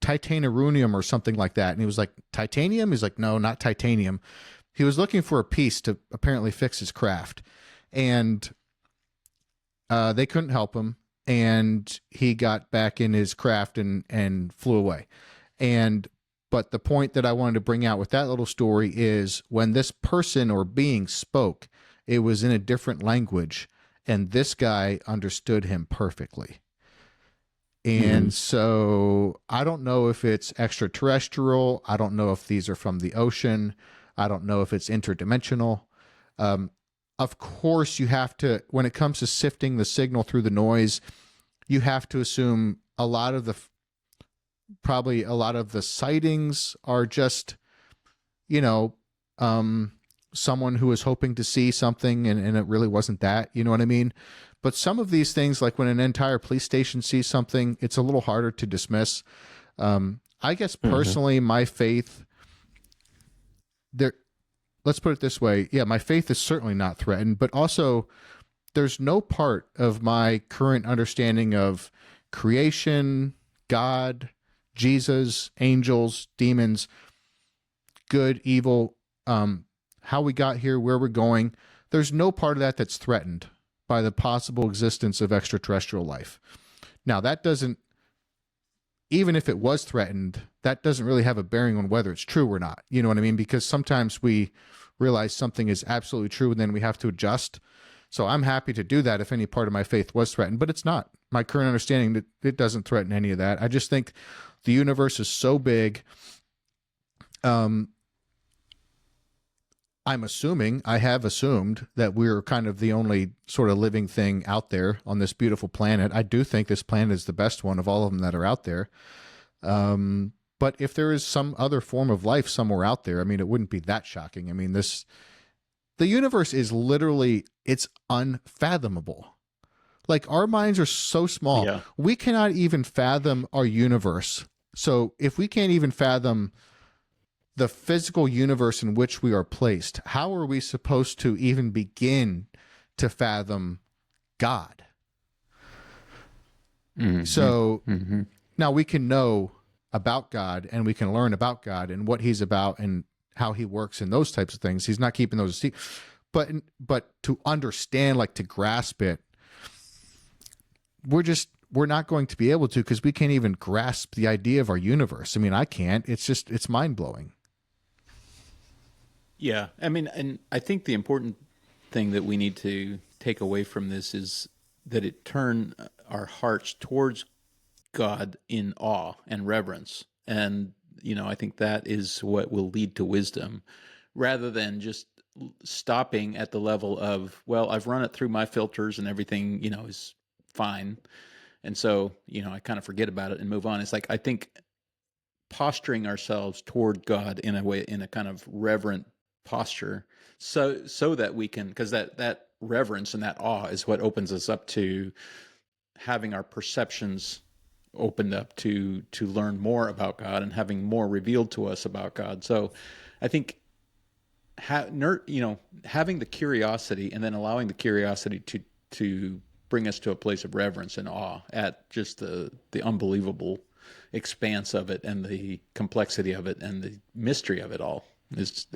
titanium or something like that. And he was like, "Titanium?" He's like, "No, not titanium." He was looking for a piece to apparently fix his craft. And they couldn't help him. And he got back in his craft and flew away. But the point that I wanted to bring out with that little story is when this person or being spoke, it was in a different language, and this guy understood him perfectly. And so I don't know if it's extraterrestrial. I don't know if these are from the ocean. I don't know if it's interdimensional. Of course, you have to, when it comes to sifting the signal through the noise, you have to assume probably a lot of the sightings are just, you know, someone who was hoping to see something and it really wasn't that, you know what I mean? But some of these things, like when an entire police station sees something, it's a little harder to dismiss. I guess personally, my faith there, let's put it this way. Yeah, my faith is certainly not threatened, but also there's no part of my current understanding of creation, God, Jesus, angels, demons, good, evil, how we got here, where we're going. There's no part of that that's threatened by the possible existence of extraterrestrial life. Now, that doesn't, even if it was threatened, that doesn't really have a bearing on whether it's true or not. You know what I mean? Because sometimes we realize something is absolutely true and then we have to adjust. So I'm happy to do that if any part of my faith was threatened, but it's not. My current understanding that it doesn't threaten any of that. I just think the universe is so big. I have assumed that we're kind of the only sort of living thing out there on this beautiful planet. I do think this planet is the best one of all of them that are out there. But if there is some other form of life somewhere out there, I mean, it wouldn't be that shocking. I mean, the universe is literally, it's unfathomable. Like, our minds are so small. Yeah. We cannot even fathom our universe. So if we can't even fathom the physical universe in which we are placed, how are we supposed to even begin to fathom God? So now we can know about God and we can learn about God and what he's about and how he works and those types of things. He's not keeping those secret, but to understand, like to grasp it, we're not going to be able to, because we can't even grasp the idea of our universe. I mean, I can't. It's mind blowing. Yeah. I mean, and I think the important thing that we need to take away from this is it turn our hearts towards God in awe and reverence. And, I think that is what will lead to wisdom, rather than just stopping at the level of, well, I've run it through my filters and everything, is fine. And so, I kind of forget about it and move on. It's like, I think posturing ourselves toward God in a way, in a kind of reverent posture, so that we can, because that reverence and that awe is what opens us up to having our perceptions opened up to learn more about God and having more revealed to us about God. So I think having the curiosity and then allowing the curiosity to bring us to a place of reverence and awe at just the unbelievable expanse of it and the complexity of it and the mystery of it all that's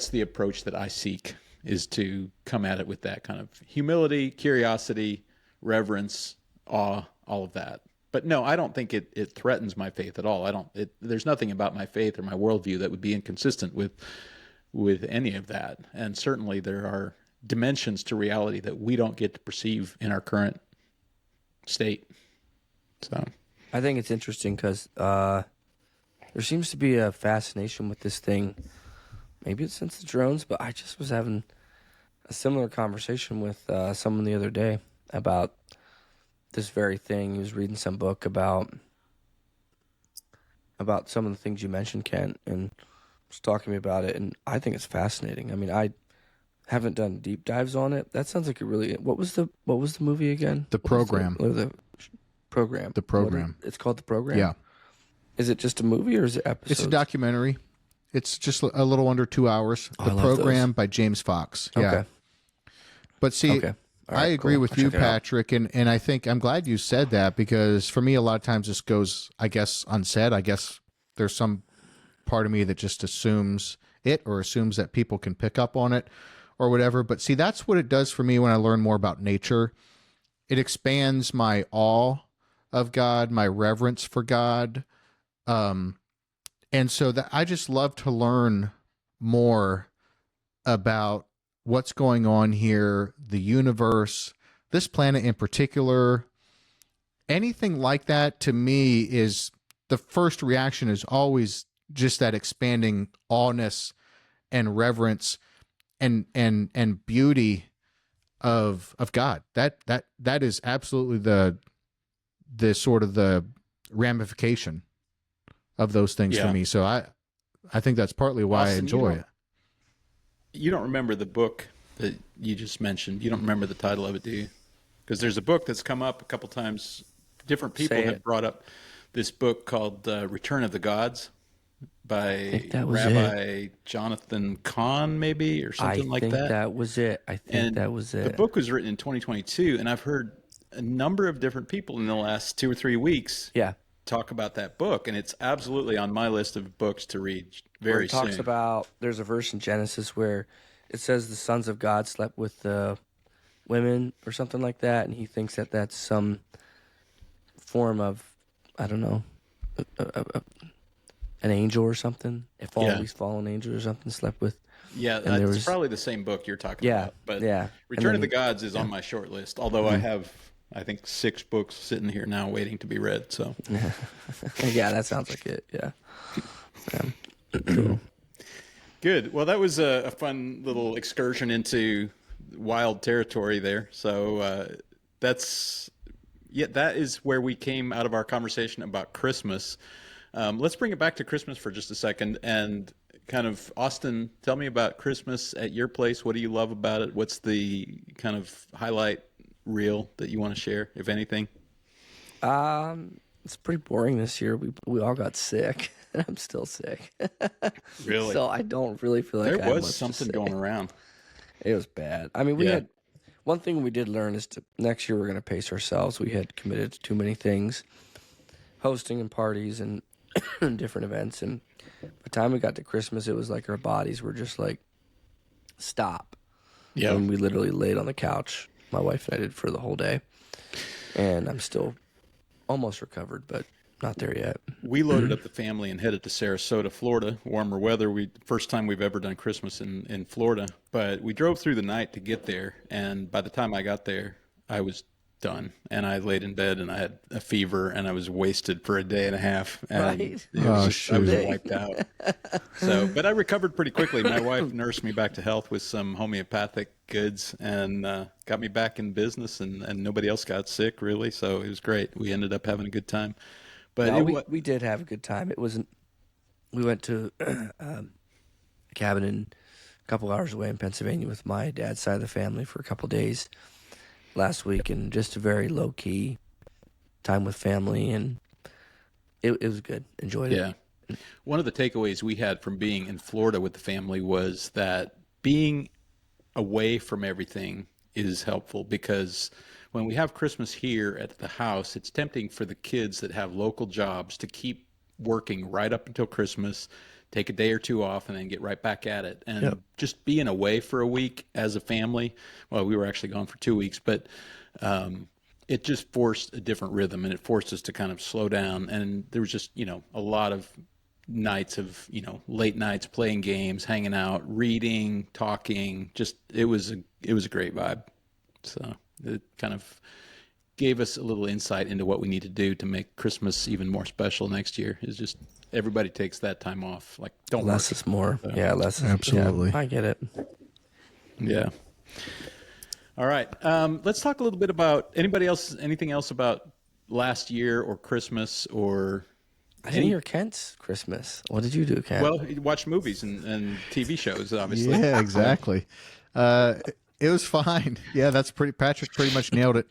the approach that I seek, is to come at it with that kind of humility, curiosity, reverence, awe, all of that. But no, I don't think it threatens my faith at all. There's nothing about my faith or my worldview that would be inconsistent with any of that. And certainly there are dimensions to reality that we don't get to perceive in our current state. So I think it's interesting because there seems to be a fascination with this thing. Maybe it's since the drones, but I just was having a similar conversation with someone the other day about this very thing. He was reading some book about some of the things you mentioned, Kent, and was talking to me about it, and I think it's fascinating. I mean, I haven't done deep dives on it. That sounds like a really... What was the movie again? The Program. The Program. The Program. It's called The Program? Yeah. Is it just a movie or is it episodes? It's a documentary. It's just a little under 2 hours. The Program by James Fox. Yeah. Okay. But see, Right, I agree cool. with I'll you, check it out. Patrick, and I think I'm glad you said that, because for me, a lot of times this goes, I guess, unsaid. I guess there's some part of me that just assumes it, or assumes that people can pick up on it or whatever. But see, that's what it does for me when I learn more about nature. It expands my awe of God, my reverence for God. And so that I just love to learn more about what's going on here, the universe, this planet in particular. Anything like that, to me, is the first reaction is always just that expanding awness and reverence and beauty of God. That is absolutely the sort of the ramification of those things for me. So I think that's partly why Austin, I enjoy it. You don't remember the book that you just mentioned. You don't remember the title of it, do you? Because there's a book that's come up a couple times. Different people have brought up this book called Return of the Gods by Rabbi Jonathan Cahn, maybe, or something like that. I think that was it. The book was written in 2022, and I've heard a number of different people in the last 2 or 3 weeks talk about that book, and it's absolutely on my list of books to read very soon. It talks about, there's a verse in Genesis where it says the sons of God slept with women or something like that, and he thinks that that's some form of, I don't know, an angel or something. If all these fallen angels or something slept with. Yeah, it's probably the same book you're talking about. But Return of the Gods is on my short list, although I have, I think, 6 books sitting here now waiting to be read. So yeah, that sounds like it. Yeah. Cool. Good. Well, that was a fun little excursion into wild territory there. So that is where we came out of our conversation about Christmas. Let's bring it back to Christmas for just a second, and kind of, Austin, tell me about Christmas at your place. What do you love about it? What's the kind of highlight reel that you want to share, if anything? It's pretty boring this year. We all got sick, and I'm still sick. Really? So I don't really feel like there was something going around. It was bad. I mean, we had one thing we did learn is next year we're going to pace ourselves. We had committed to too many things, hosting and parties and different events, and by the time we got to Christmas, it was like our bodies were just like, stop. Yeah. And we literally laid on the couch, my wife and I did, for the whole day. And I'm still almost recovered, but not there yet. We loaded up the family and headed to Sarasota, Florida. Warmer weather. First time we've ever done Christmas in Florida. But we drove through the night to get there, and by the time I got there, I was done. And I laid in bed, and I had a fever, and I was wasted for a day and a half. And Right. I was wiped out. So, but I recovered pretty quickly. My wife nursed me back to health with some homeopathic goods, and got me back in business, and nobody else got sick really. So it was great. We ended up having a good time. But No, we did have a good time. It wasn't. We went to a cabin a couple hours away in Pennsylvania with my dad's side of the family for a couple days last week, and just a very low key time with family, and it was good. Enjoyed it. Yeah. One of the takeaways we had from being in Florida with the family was that being away from everything is helpful, because when we have Christmas here at the house, it's tempting for the kids that have local jobs to keep working right up until Christmas, take a day or two off, and then get right back at it. And just being away for a week as a family, well, we were actually gone for 2 weeks, but it just forced a different rhythm, and it forced us to kind of slow down. And there was just, a lot of nights of, late nights playing games, hanging out, reading, talking. Just it was a great vibe. So it kind of gave us a little insight into what we need to do to make Christmas even more special next year. Is just everybody takes that time off. Like, don't Less work. is more. So, Yeah, less is Absolutely. Yeah, I get it. yeah. All right. Let's talk a little bit about anything else about last year or Christmas or. I didn't hear Kent's Christmas. What did you do, Kent? Well, you watch movies and TV shows, obviously. Yeah, exactly. It was fine. Yeah, Patrick pretty much nailed it.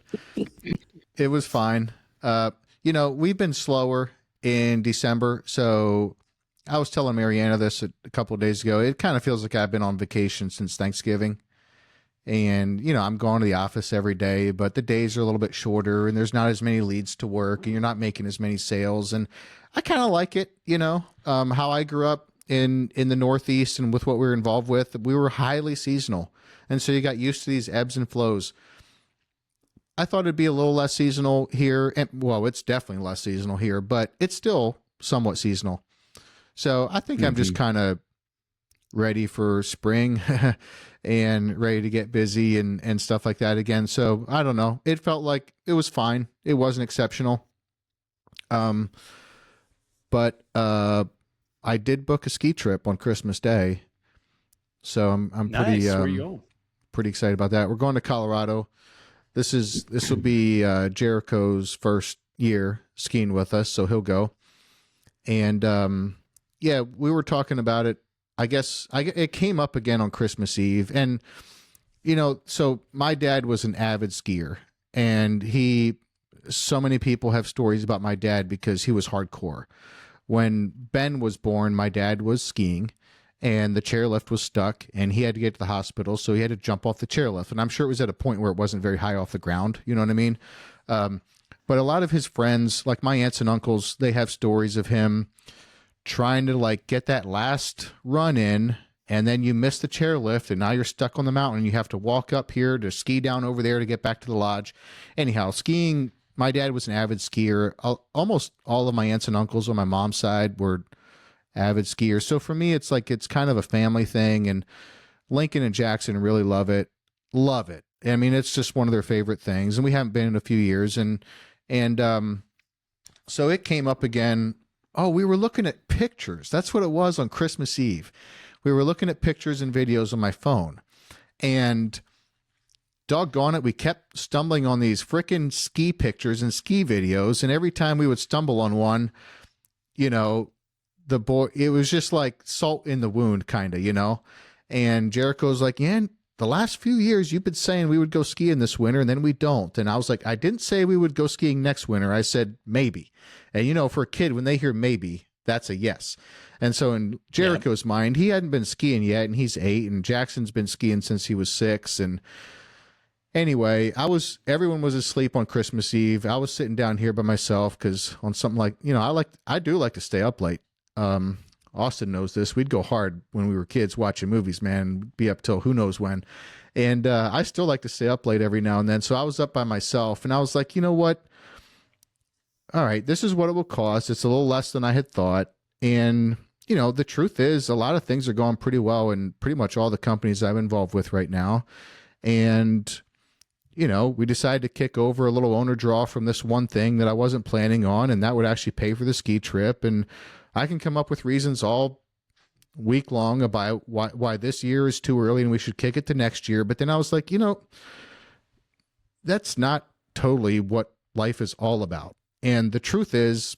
It was fine. We've been slower in December, so I was telling Mariana this a couple of days ago. It kind of feels like I've been on vacation since Thanksgiving. And, I'm going to the office every day, but the days are a little bit shorter, and there's not as many leads to work, and you're not making as many sales. And I kind of like it, how I grew up in the Northeast, and with what we were involved with, we were highly seasonal. And so you got used to these ebbs and flows. I thought it'd be a little less seasonal here. And, well, it's definitely less seasonal here, but it's still somewhat seasonal. So I think I'm just kind of ready for spring and ready to get busy and stuff like that again. So I don't know. It felt like it was fine. It wasn't exceptional. But I did book a ski trip on Christmas Day. So I'm Nice. Where are you going? pretty excited about that. We're going to Colorado. This will be Jericho's first year skiing with us, so he'll go. And we were talking about it. I guess it came up again on Christmas Eve. And, so my dad was an avid skier, and so many people have stories about my dad because he was hardcore. When Ben was born, my dad was skiing, and the chairlift was stuck, and he had to get to the hospital, so he had to jump off the chairlift. And I'm sure it was at a point where it wasn't very high off the ground. You know what I mean? But a lot of his friends, like my aunts and uncles, they have stories of him trying to get that last run in, and then you miss the chairlift, and now you're stuck on the mountain, and you have to walk up here to ski down over there to get back to the lodge. Anyhow, skiing, my dad was an avid skier. Almost all of my aunts and uncles on my mom's side were avid skiers. So for me, it's kind of a family thing, and Lincoln and Jackson really love it. I mean, it's just one of their favorite things, and we haven't been in a few years. And so it came up again. Oh, we were looking at pictures. That's what it was on Christmas Eve. We were looking at pictures and videos on my phone, and doggone it, we kept stumbling on these frickin' ski pictures and ski videos. And every time we would stumble on one, the boy, it was just like salt in the wound, kind of, And Jericho's like, yeah, the last few years you've been saying we would go skiing this winter, and then we don't. And I was like, I didn't say we would go skiing next winter. I said maybe. And for a kid, when they hear maybe, that's a yes. And so in Jericho's mind, he hadn't been skiing yet, and he's 8, and Jackson's been skiing since he was 6. And anyway, everyone was asleep on Christmas Eve. I was sitting down here by myself because on something like, I do like to stay up late. Austin knows this. We'd go hard when we were kids watching movies, man, be up till who knows when. And I still like to stay up late every now and then. So I was up by myself, and I was like, you know what? all right, this is what it will cost. It's a little less than I had thought. And, you know, the truth is a lot of things are going pretty well in pretty much all the companies I'm involved with right now. And, you know, we decided to kick over a little owner draw from this one thing that I wasn't planning on, and that would actually pay for the ski trip. And I can come up with reasons all week long about why this year is too early and we should kick it to next year. But then I was like, you know, that's not totally what life is all about. And the truth is,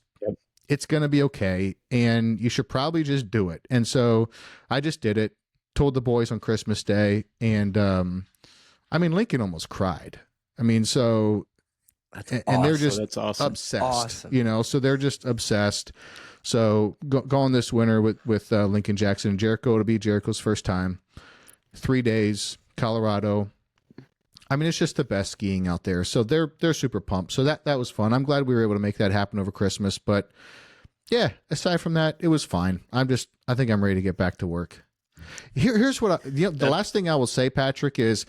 it's going to be okay, and you should probably just do it. And so I just did it, told the boys on Christmas Day, and I mean, Lincoln almost cried. I mean, so and they're just obsessed, you know, so they're just obsessed. So going this winter with Lincoln Jackson and Jericho, it'll be Jericho's first time. 3 days, Colorado. I mean, it's just the best skiing out there. So they're super pumped. So that was fun. I'm glad we were able to make that happen over Christmas. But yeah, aside from that, it was fine. I think I'm ready to get back to work. Here's what the last thing I will say, Patrick, is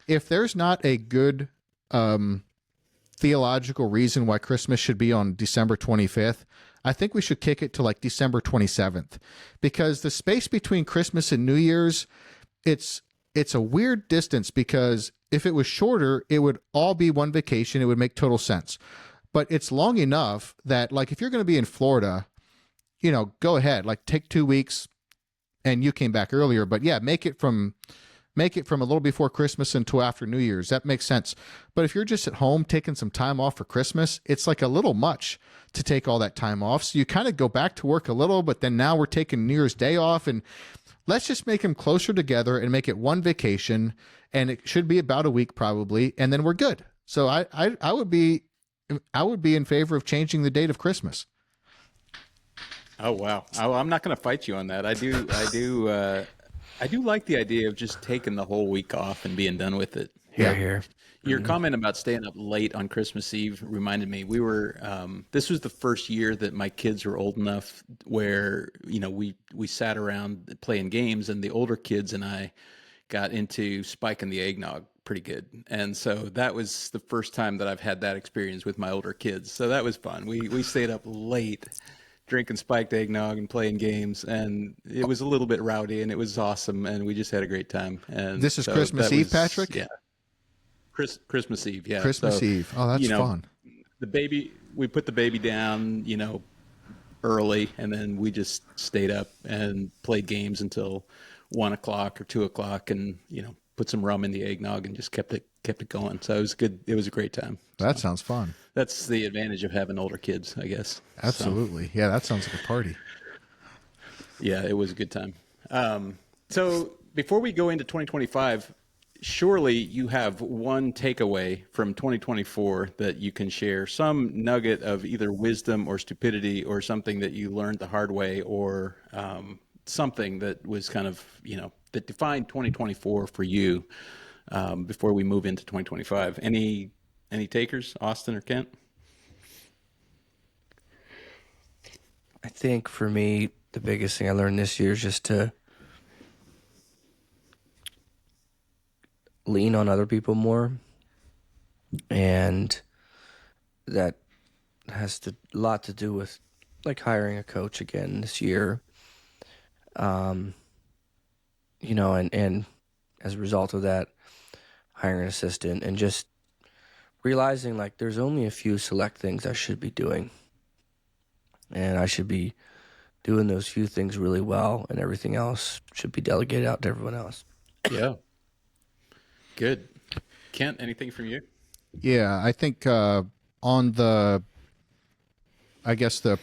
if there's not a good theological reason why Christmas should be on December 25th, I think we should kick it to like December 27th, because the space between Christmas and New Year's, it's a weird distance, because if it was shorter, it would all be one vacation. It would make total sense. But it's long enough that, like, if you're going to be in Florida, you know, go ahead, like take 2 weeks, and you came back earlier. But yeah, make it from a little before Christmas until after New Year's. That makes sense. But if you're just at home taking some time off for Christmas, it's like a little much to take all that time off. So you kind of go back to work a little, but then now we're taking New Year's Day off, and let's just make them closer together and make it one vacation, and it should be about a week probably, and then we're good. So I would be in favor of changing the date of Christmas. Oh wow! I'm not going to fight you on that. I do like the idea of just taking the whole week off and being done with it. Here. Your comment about staying up late on Christmas Eve reminded me, we were, this was the first year that my kids were old enough where, you know, we sat around playing games, and the older kids and I got into spiking the eggnog pretty good. And so that was the first time that I've had that experience with my older kids. So that was fun. We stayed up late drinking spiked eggnog and playing games, and it was a little bit rowdy, and it was awesome, and we just had a great time. And this is so Christmas Eve, Patrick? Yeah. Christmas Eve, yeah. Christmas Eve. Oh, that's fun. We put the baby down, you know, early, and then we just stayed up and played games until 1 o'clock or 2 o'clock, and, you know, put some rum in the eggnog and just kept it going. So it was good. It was a great time. That sounds fun. That's the advantage of having older kids, I guess. Absolutely. So, yeah, that sounds like a party. Yeah, it was a good time. So before we go into 2025, surely you have one takeaway from 2024 that you can share, some nugget of either wisdom or stupidity, or something that you learned the hard way, or something that was kind of, you know, that defined 2024 for you, before we move into 2025. Any takers, Austin or Kent? I think for me, the biggest thing I learned this year is just to lean on other people more, and that has a lot to do with like hiring a coach again this year. You know, and as a result of that, hiring an assistant, and just realizing like there's only a few select things I should be doing, and I should be doing those few things really well, and everything else should be delegated out to everyone else. Yeah. Good. Kent, anything from you? Yeah, I think on the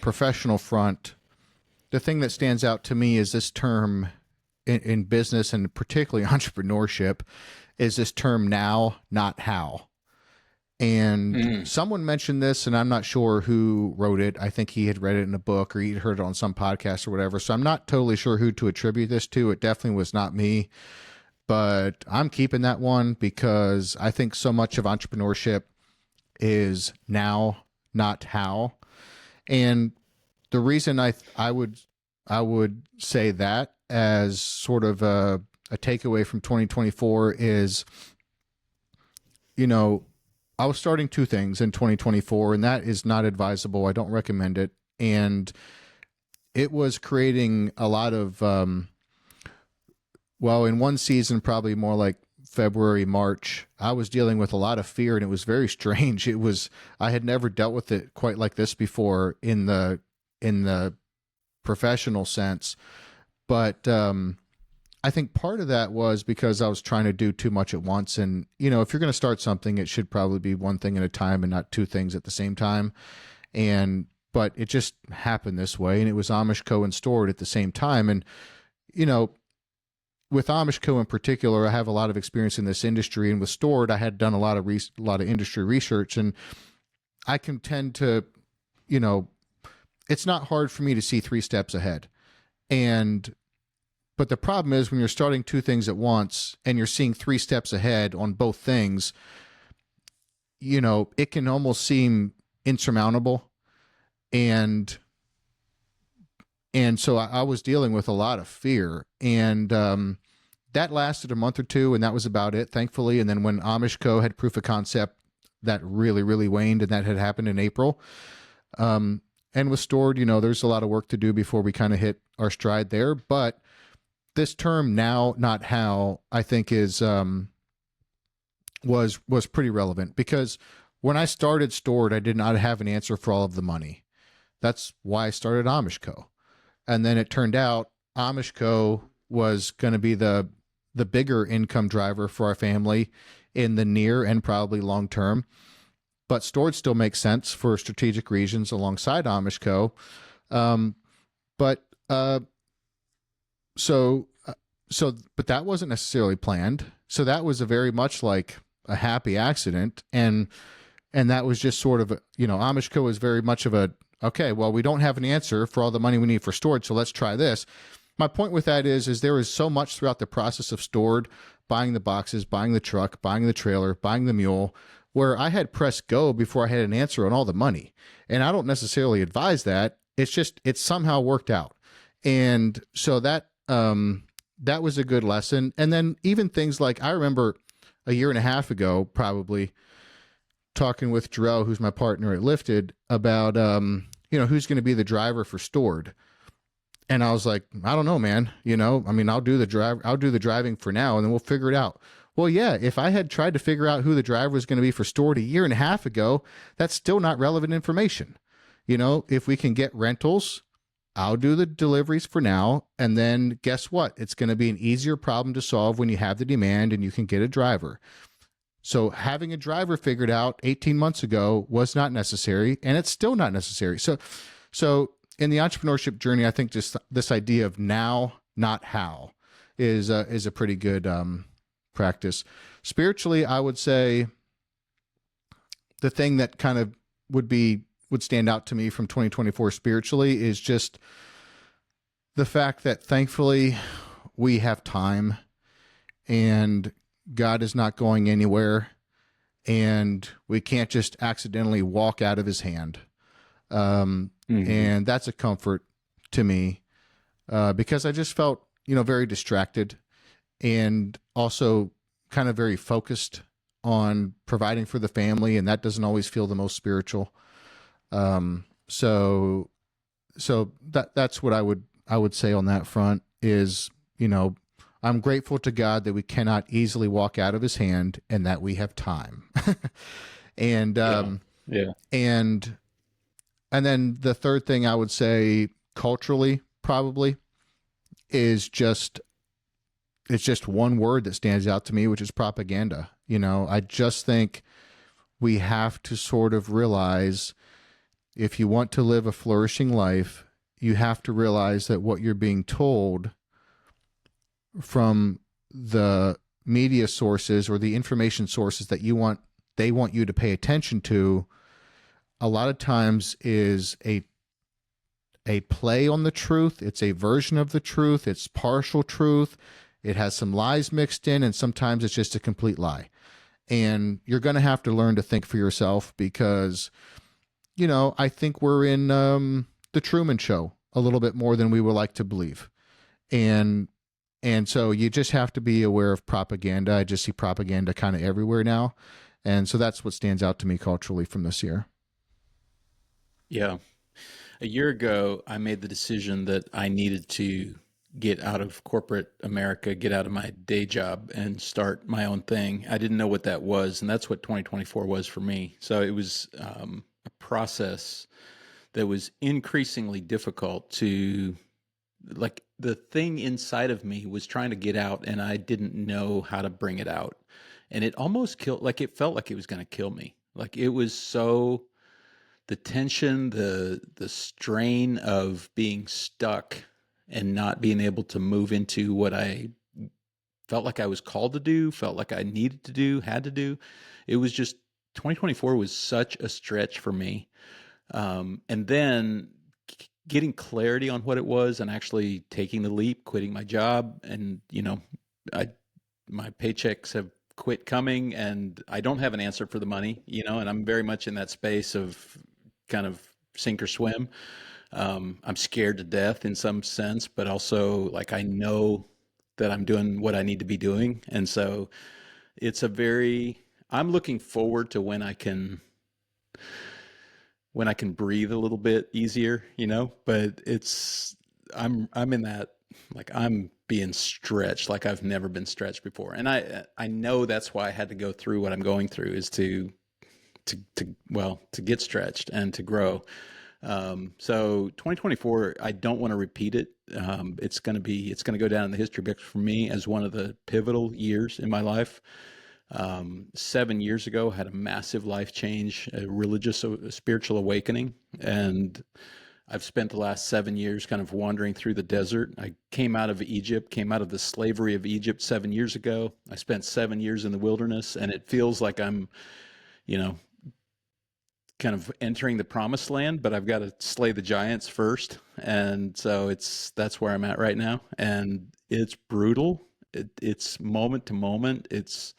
professional front, the thing that stands out to me is this term in business, and particularly entrepreneurship, is this term now, not how. And someone mentioned this, and I'm not sure who wrote it. I think he had read it in a book, or he'd heard it on some podcast or whatever. So I'm not totally sure who to attribute this to. It definitely was not me. But I'm keeping that one, because I think so much of entrepreneurship is now, not how. And the reason I would say that as sort of a takeaway from 2024 is, you know, I was starting two things in 2024, and that is not advisable. I don't recommend it. And it was creating a lot of, in one season, probably more like February, March, I was dealing with a lot of fear, and it was very strange. I had never dealt with it quite like this before in the professional sense. But I think part of that was because I was trying to do too much at once. And, if you're going to start something, it should probably be one thing at a time and not two things at the same time. But it just happened this way. And it was Amish Co. and Stored at the same time. And, with Amish Co. in particular, I have a lot of experience in this industry. And with Stored, I had done a lot of industry research. And I can tend to, it's not hard for me to see 3 steps ahead. But the problem is when you're starting two things at once and you're seeing 3 steps ahead on both things, it can almost seem insurmountable. And so I was dealing with a lot of fear, and that lasted a month or two, and that was about it, thankfully. And then when Amish Co. had proof of concept, that really, really waned, and that had happened in April. And with Stored, there's a lot of work to do before we kind of hit our stride there. But this term "now, not how," I think was pretty relevant, because when I started Stored, I did not have an answer for all of the money. That's why I started Amish Co. And then it turned out Amish Co. was going to be the bigger income driver for our family in the near and probably long term. But Stored still makes sense for strategic reasons alongside Amish Co. But that wasn't necessarily planned. So that was a very much like a happy accident. And that was just sort of, Amish Co. is very much of a, okay, well, we don't have an answer for all the money we need for Stored, so let's try this. My point with that is there is so much throughout the process of Stored, buying the boxes, buying the truck, buying the trailer, buying the mule, where I had pressed go before I had an answer on all the money. And I don't necessarily advise that. It's just, it somehow worked out. And so that was a good lesson. And then even things like, I remember a year and a half ago, probably, talking with Jarrell, who's my partner at Lifted, about, who's going to be the driver for Stored. And I was like, I don't know, man. I'll do the driving for now, and then we'll figure it out. Well, yeah, if I had tried to figure out who the driver was going to be for Stored a year and a half ago, that's still not relevant information. If we can get rentals, I'll do the deliveries for now. And then guess what? It's going to be an easier problem to solve when you have the demand and you can get a driver. So having a driver figured out 18 months ago was not necessary, and it's still not necessary. So in the entrepreneurship journey, I think just this idea of now, not how, is a pretty good practice. Spiritually, I would say the thing that kind of would stand out to me from 2024 spiritually is just the fact that thankfully we have time, and God is not going anywhere, and we can't just accidentally walk out of his hand. And that's a comfort to me, because I just felt, very distracted, and also kind of very focused on providing for the family. And that doesn't always feel the most spiritual. So that's what I would say on that front is, I'm grateful to God that we cannot easily walk out of his hand, and that we have time. And, and then the third thing I would say culturally probably is it's just one word that stands out to me, which is propaganda. I just think we have to sort of realize, if you want to live a flourishing life, you have to realize that what you're being told from the media sources or the information sources that they want you to pay attention to, a lot of times is a play on the truth. It's a version of the truth. It's partial truth. It has some lies mixed in, and sometimes it's just a complete lie. And you're going to have to learn to think for yourself, because, I think we're in the Truman Show a little bit more than we would like to believe. And so you just have to be aware of propaganda. I just see propaganda kind of everywhere now. And so that's what stands out to me culturally from this year. Yeah. A year ago, I made the decision that I needed to get out of corporate America, get out of my day job, and start my own thing. I didn't know what that was, and that's what 2024 was for me. So it was a process that was increasingly difficult to, like, the thing inside of me was trying to get out, and I didn't know how to bring it out. And it almost killed, like, it felt like it was going to kill me. Like, it was so, the tension, the strain of being stuck and not being able to move into what I felt like I was called to do, felt like I needed to do, had to do. It was just, 2024 was such a stretch for me. And then getting clarity on what it was and actually taking the leap, quitting my job, and I my paychecks have quit coming, and I don't have an answer for the money, and I'm very much in that space of kind of sink or swim. I'm scared to death in some sense, but also, like, I know that I'm doing what I need to be doing. And so it's I'm looking forward to when I can breathe a little bit easier, but I'm in that, like, I'm being stretched like I've never been stretched before. And I know that's why I had to go through what I'm going through, is to get stretched and to grow. So 2024, I don't want to repeat it. It's going to go down in the history books for me as one of the pivotal years in my life. 7 years ago, I had a massive life change, a spiritual awakening. And I've spent the last 7 years kind of wandering through the desert. I came out of the slavery of Egypt 7 years ago. I spent 7 years in the wilderness, and it feels like I'm, kind of entering the promised land, but I've got to slay the giants first. And so that's where I'm at right now. And it's brutal. It's moment to moment. It's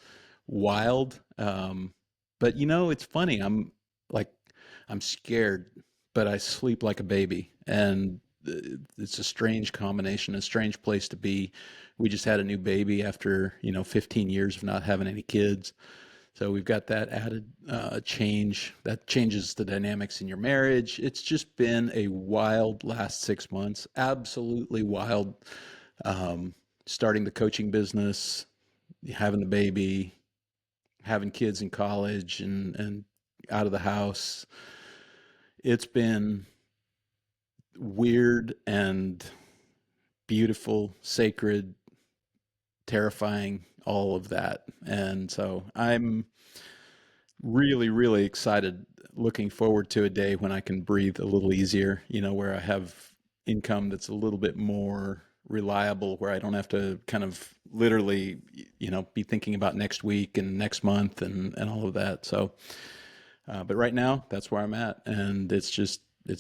wild. But it's funny. I'm scared, but I sleep like a baby. And it's a strange combination, a strange place to be. We just had a new baby after, 15 years of not having any kids. So we've got that added change that changes the dynamics in your marriage. It's just been a wild last 6 months, absolutely wild. Starting the coaching business, having the baby, having kids in college and out of the house. It's been weird and beautiful, sacred, terrifying, all of that. And so I'm really, really excited, looking forward to a day when I can breathe a little easier, where I have income that's a little bit more reliable, where I don't have to kind of literally, be thinking about next week and next month and all of that. So, but right now, that's where I'm at. And it's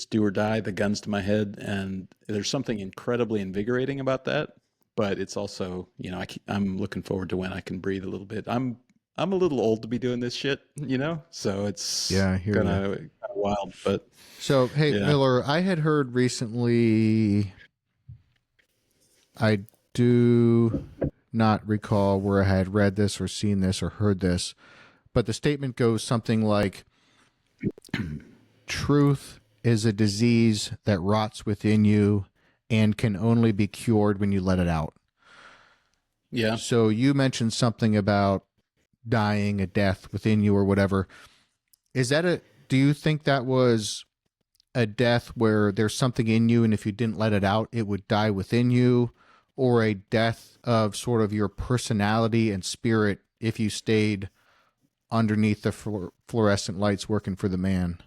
do or die, the gun's to my head. And there's something incredibly invigorating about that. But it's also, I'm looking forward to when I can breathe a little bit. I'm a little old to be doing this shit, so it's kind of wild. But so, hey, yeah. Miller, I had heard recently, I do not recall where I had read this or seen this or heard this, but the statement goes something like, truth is a disease that rots within you and can only be cured when you let it out. Yeah. So you mentioned something about dying, a death within you or whatever. Do you think that was a death where there's something in you and if you didn't let it out, it would die within you, or a death of sort of your personality and spirit if you stayed underneath the fluorescent lights working for the man?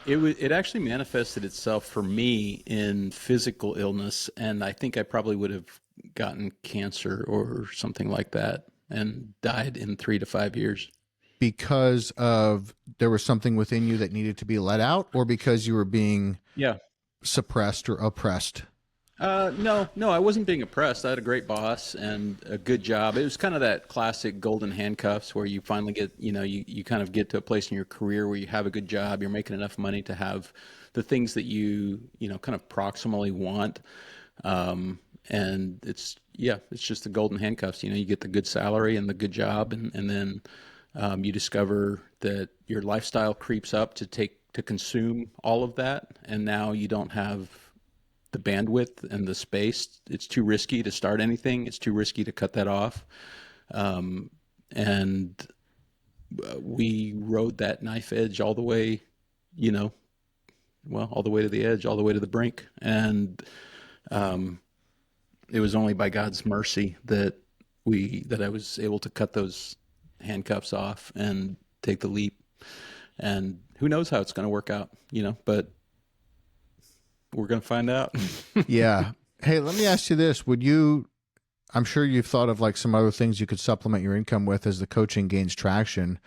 It actually manifested itself for me in physical illness, and I think I probably would have gotten cancer or something like that and died in 3 to 5 years. Because of there was something within you that needed to be let out, or because you were being suppressed or oppressed? No, I wasn't being oppressed. I had a great boss and a good job. It was kind of that classic golden handcuffs where you finally get, you kind of get to a place in your career where you have a good job, you're making enough money to have the things that you kind of proximally want. And it's just the golden handcuffs, you get the good salary and the good job, and then You discover that your lifestyle creeps up to consume all of that, and now you don't have the bandwidth and the space. It's too risky to start anything. It's too risky to cut that off. And we rode that knife edge all the way, all the way to the edge, all the way to the brink. And it was only by God's mercy that I was able to cut those handcuffs off and take the leap. And who knows how it's going to work out, but we're going to find out. Yeah. Hey, let me ask you this. I'm sure you've thought of like some other things you could supplement your income with as the coaching gains traction.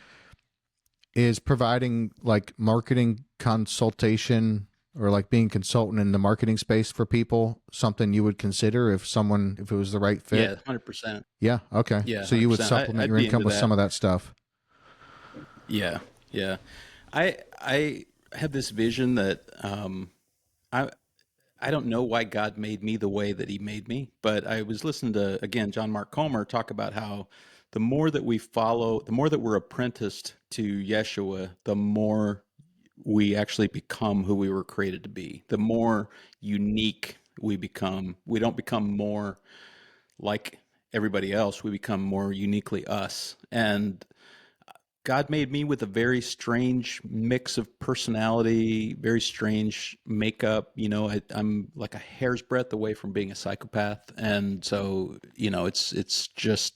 Is providing like marketing consultation or like being consultant in the marketing space for people something you would consider if it was the right fit? Yeah, 100%. Yeah. Okay. Yeah. So you would supplement your income with some of that stuff. Yeah. Yeah. I have this vision that, I don't know why God made me the way that he made me, but I was listening to, again, John Mark Comer talk about how the more that we follow, the more that we're apprenticed to Yeshua, the more we actually become who we were created to be. The more unique we become. We don't become more like everybody else. We become more uniquely us. And God made me with a very strange mix of personality, very strange makeup. I'm like a hair's breadth away from being a psychopath. And so, it's just,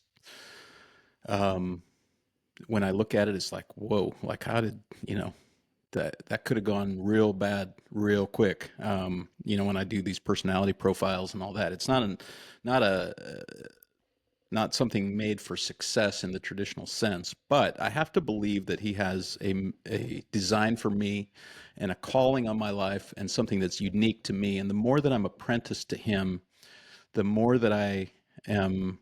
when I look at it, it's like, whoa, like how did, that could have gone real bad real quick. When I do these personality profiles and all that, it's not something made for success in the traditional sense, but I have to believe that he has a design for me and a calling on my life and something that's unique to me. And the more that I'm apprenticed to him, the more that I am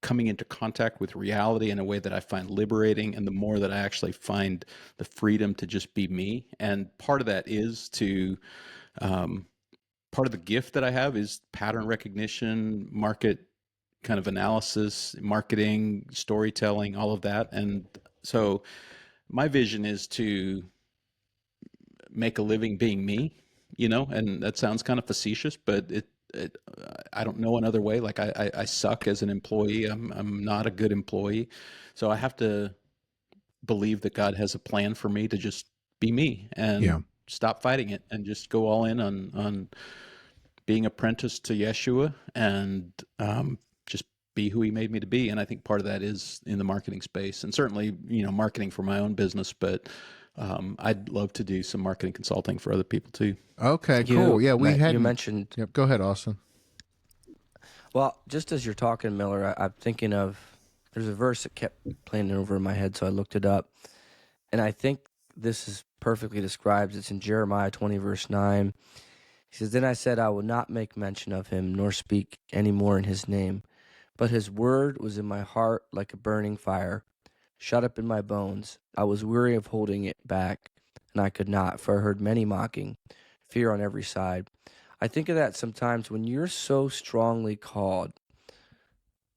coming into contact with reality in a way that I find liberating, and the more that I actually find the freedom to just be me. And part of that is part of the gift that I have is pattern recognition, market kind of analysis, marketing, storytelling, all of that. And so my vision is to make a living being me, and that sounds kind of facetious, but I don't know another way. Like I suck as an employee. I'm not a good employee. So I have to believe that God has a plan for me to just be me and stop fighting it and just go all in on being apprenticed to Yeshua and just be who he made me to be. And I think part of that is in the marketing space, and certainly, marketing for my own business, but I'd love to do some marketing consulting for other people too. Okay, cool. Yeah, you mentioned. Yep, go ahead, Austin. Well, just as you're talking, Miller, I'm thinking of, there's a verse that kept playing over in my head, so I looked it up. And I think this is perfectly described. It's in Jeremiah 20, verse 9. He says, "Then I said, I will not make mention of him, nor speak any more in his name. But his word was in my heart like a burning fire, shut up in my bones. I was weary of holding it back, and I could not, for I heard many mocking, fear on every side." I think of that sometimes when you're so strongly called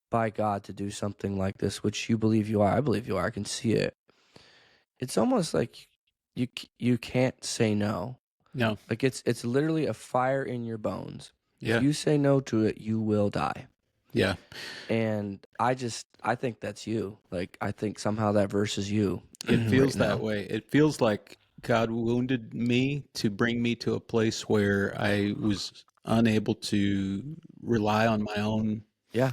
by God to do something like this, which you believe you are. I believe you are. I can see it. It's almost like you can't say no. No. Like it's literally a fire in your bones. Yeah. If you say no to it, you will die. Yeah. And I think that's you. Like, I think somehow that verse is you. It feels that way. It feels like God wounded me to bring me to a place where I was unable to rely on my own. Yeah.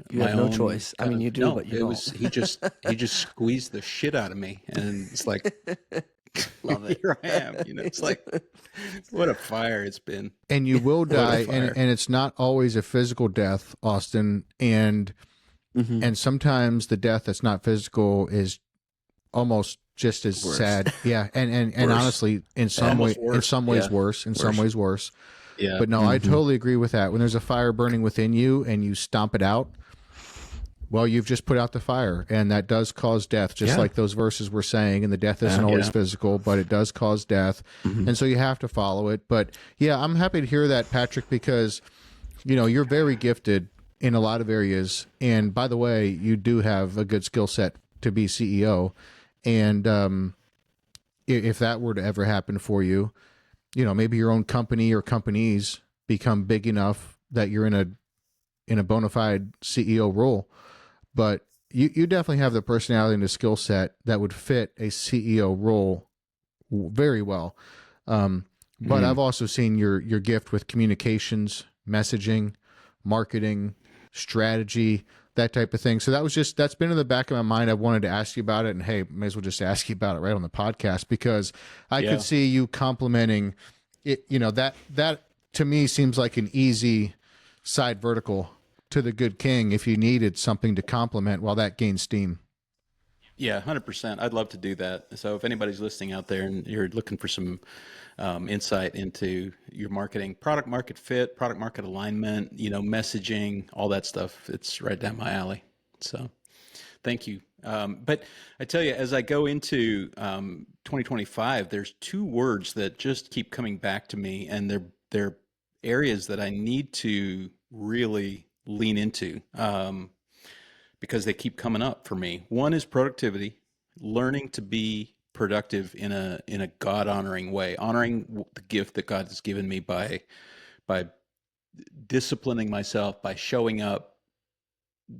You have no choice. I mean, you do, but you don't. He just squeezed the shit out of me, and it's like, love it. Here I am. It's like, what a fire it's been. And you will die, and it's not always a physical death, Austin. And sometimes the death that's not physical is almost just as sad. Yeah, and honestly, in some ways worse. Yeah. But no, I totally agree with that. When there's a fire burning within you and you stomp it out, well, you've just put out the fire, and that does cause death, just like those verses were saying. And the death isn't always physical, but it does cause death. And so you have to follow it. But yeah, I'm happy to hear that, Patrick, because you're very gifted in a lot of areas. And by the way, you do have a good skill set to be CEO. And if that were to ever happen for you, maybe your own company or companies become big enough that you're in a bona fide CEO role. But you definitely have the personality and the skill set that would fit a CEO role very well. But I've also seen your gift with communications, messaging, marketing, strategy, that type of thing. So that's been in the back of my mind. I wanted to ask you about it, and hey, may as well just ask you about it right on the podcast, because I could see you complementing it. That to me seems like an easy side vertical to the Good King if you needed something to complement while that gains steam. Yeah, 100%. I'd love to do that. So if anybody's listening out there and you're looking for some insight into your marketing, product market fit, product market alignment, messaging, all that stuff, it's right down my alley. So thank you. But I tell you, as I go into 2025, there's two words that just keep coming back to me, and they're areas that I need to really lean into. Because they keep coming up for me. One is productivity, learning to be productive in a God honoring way, honoring the gift that God has given me by disciplining myself, by showing up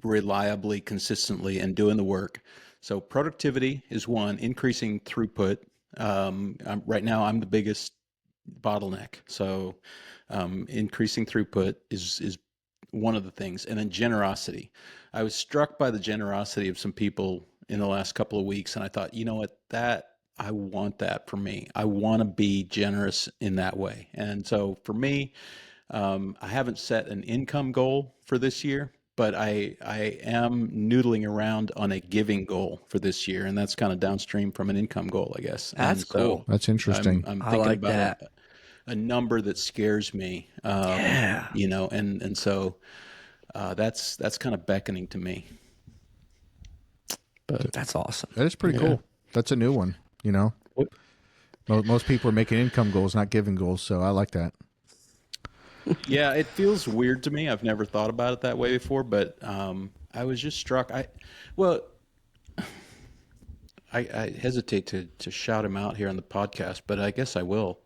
reliably, consistently, and doing the work. So productivity is one, increasing throughput. Right now, I'm the biggest bottleneck. So increasing throughput is one of the things. And then generosity. I was struck by the generosity of some people in the last couple of weeks, and I thought, you know what, I want that for me. I want to be generous in that way. And so for me, I haven't set an income goal for this year, but I am noodling around on a giving goal for this year, and that's kind of downstream from an income goal, I guess. That's cool. That's interesting. I'm I thinking like about that. a number that scares me. Yeah. And so that's kind of beckoning to me. But That's awesome. That is pretty cool. That's a new one. Most people are making income goals, not giving goals. So I like that. Yeah, it feels weird to me. I've never thought about it that way before, but I was just struck. I hesitate to shout him out here on the podcast, but I guess I will.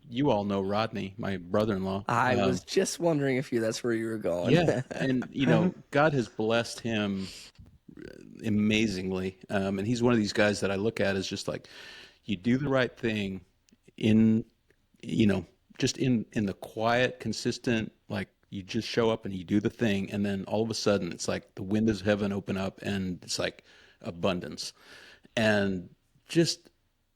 You all know Rodney, my brother-in-law. I was just wondering if that's where you were going. Yeah, and God has blessed him amazingly, and he's one of these guys that I look at as just like, you do the right thing in, just in the quiet, consistent, like you just show up and you do the thing, and then all of a sudden it's like the windows of heaven open up and it's like abundance. And just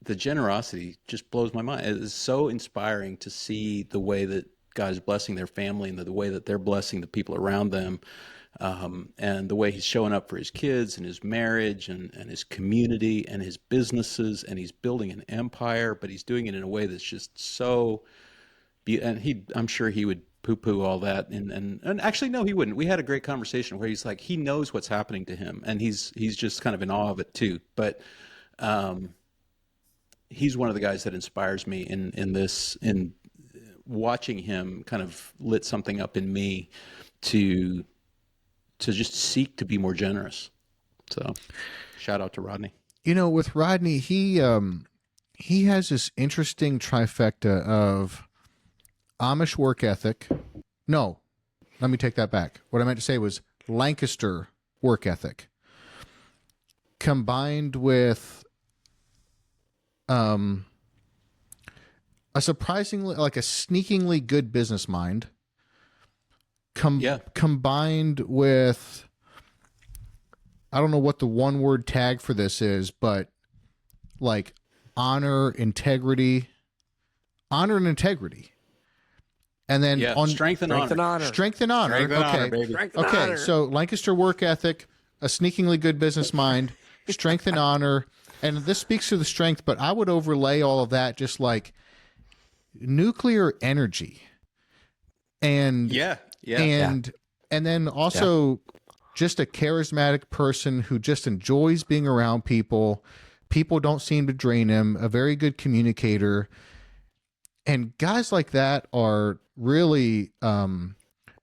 the generosity just blows my mind. It is so inspiring to see the way that God is blessing their family and the way that they're blessing the people around them, and the way he's showing up for his kids and his marriage and his community and his businesses, and he's building an empire, but he's doing it in a way that's just so and I'm sure he would poo-poo all that, and actually no, he wouldn't. We had a great conversation where he's like, he knows what's happening to him, and he's just kind of in awe of it too. But he's one of the guys that inspires me in watching him kind of lit something up in me to just seek to be more generous. So shout out to Rodney. With Rodney, he has this interesting trifecta of Amish work ethic. No, let me take that back. What I meant to say was Lancaster work ethic combined with a surprisingly, like a sneakingly good business mind, combined with, I don't know what the one word tag for this is, but like honor, integrity. And then on strength and honor. Strength and honor. Strength and okay. honor, baby. Strength and Okay. honor. So Lancaster work ethic, a sneakingly good business mind, strength and honor. And this speaks to the strength, but I would overlay all of that just like nuclear energy. And and then also just a charismatic person who just enjoys being around people. People don't seem to drain him, a very good communicator. And guys like that are really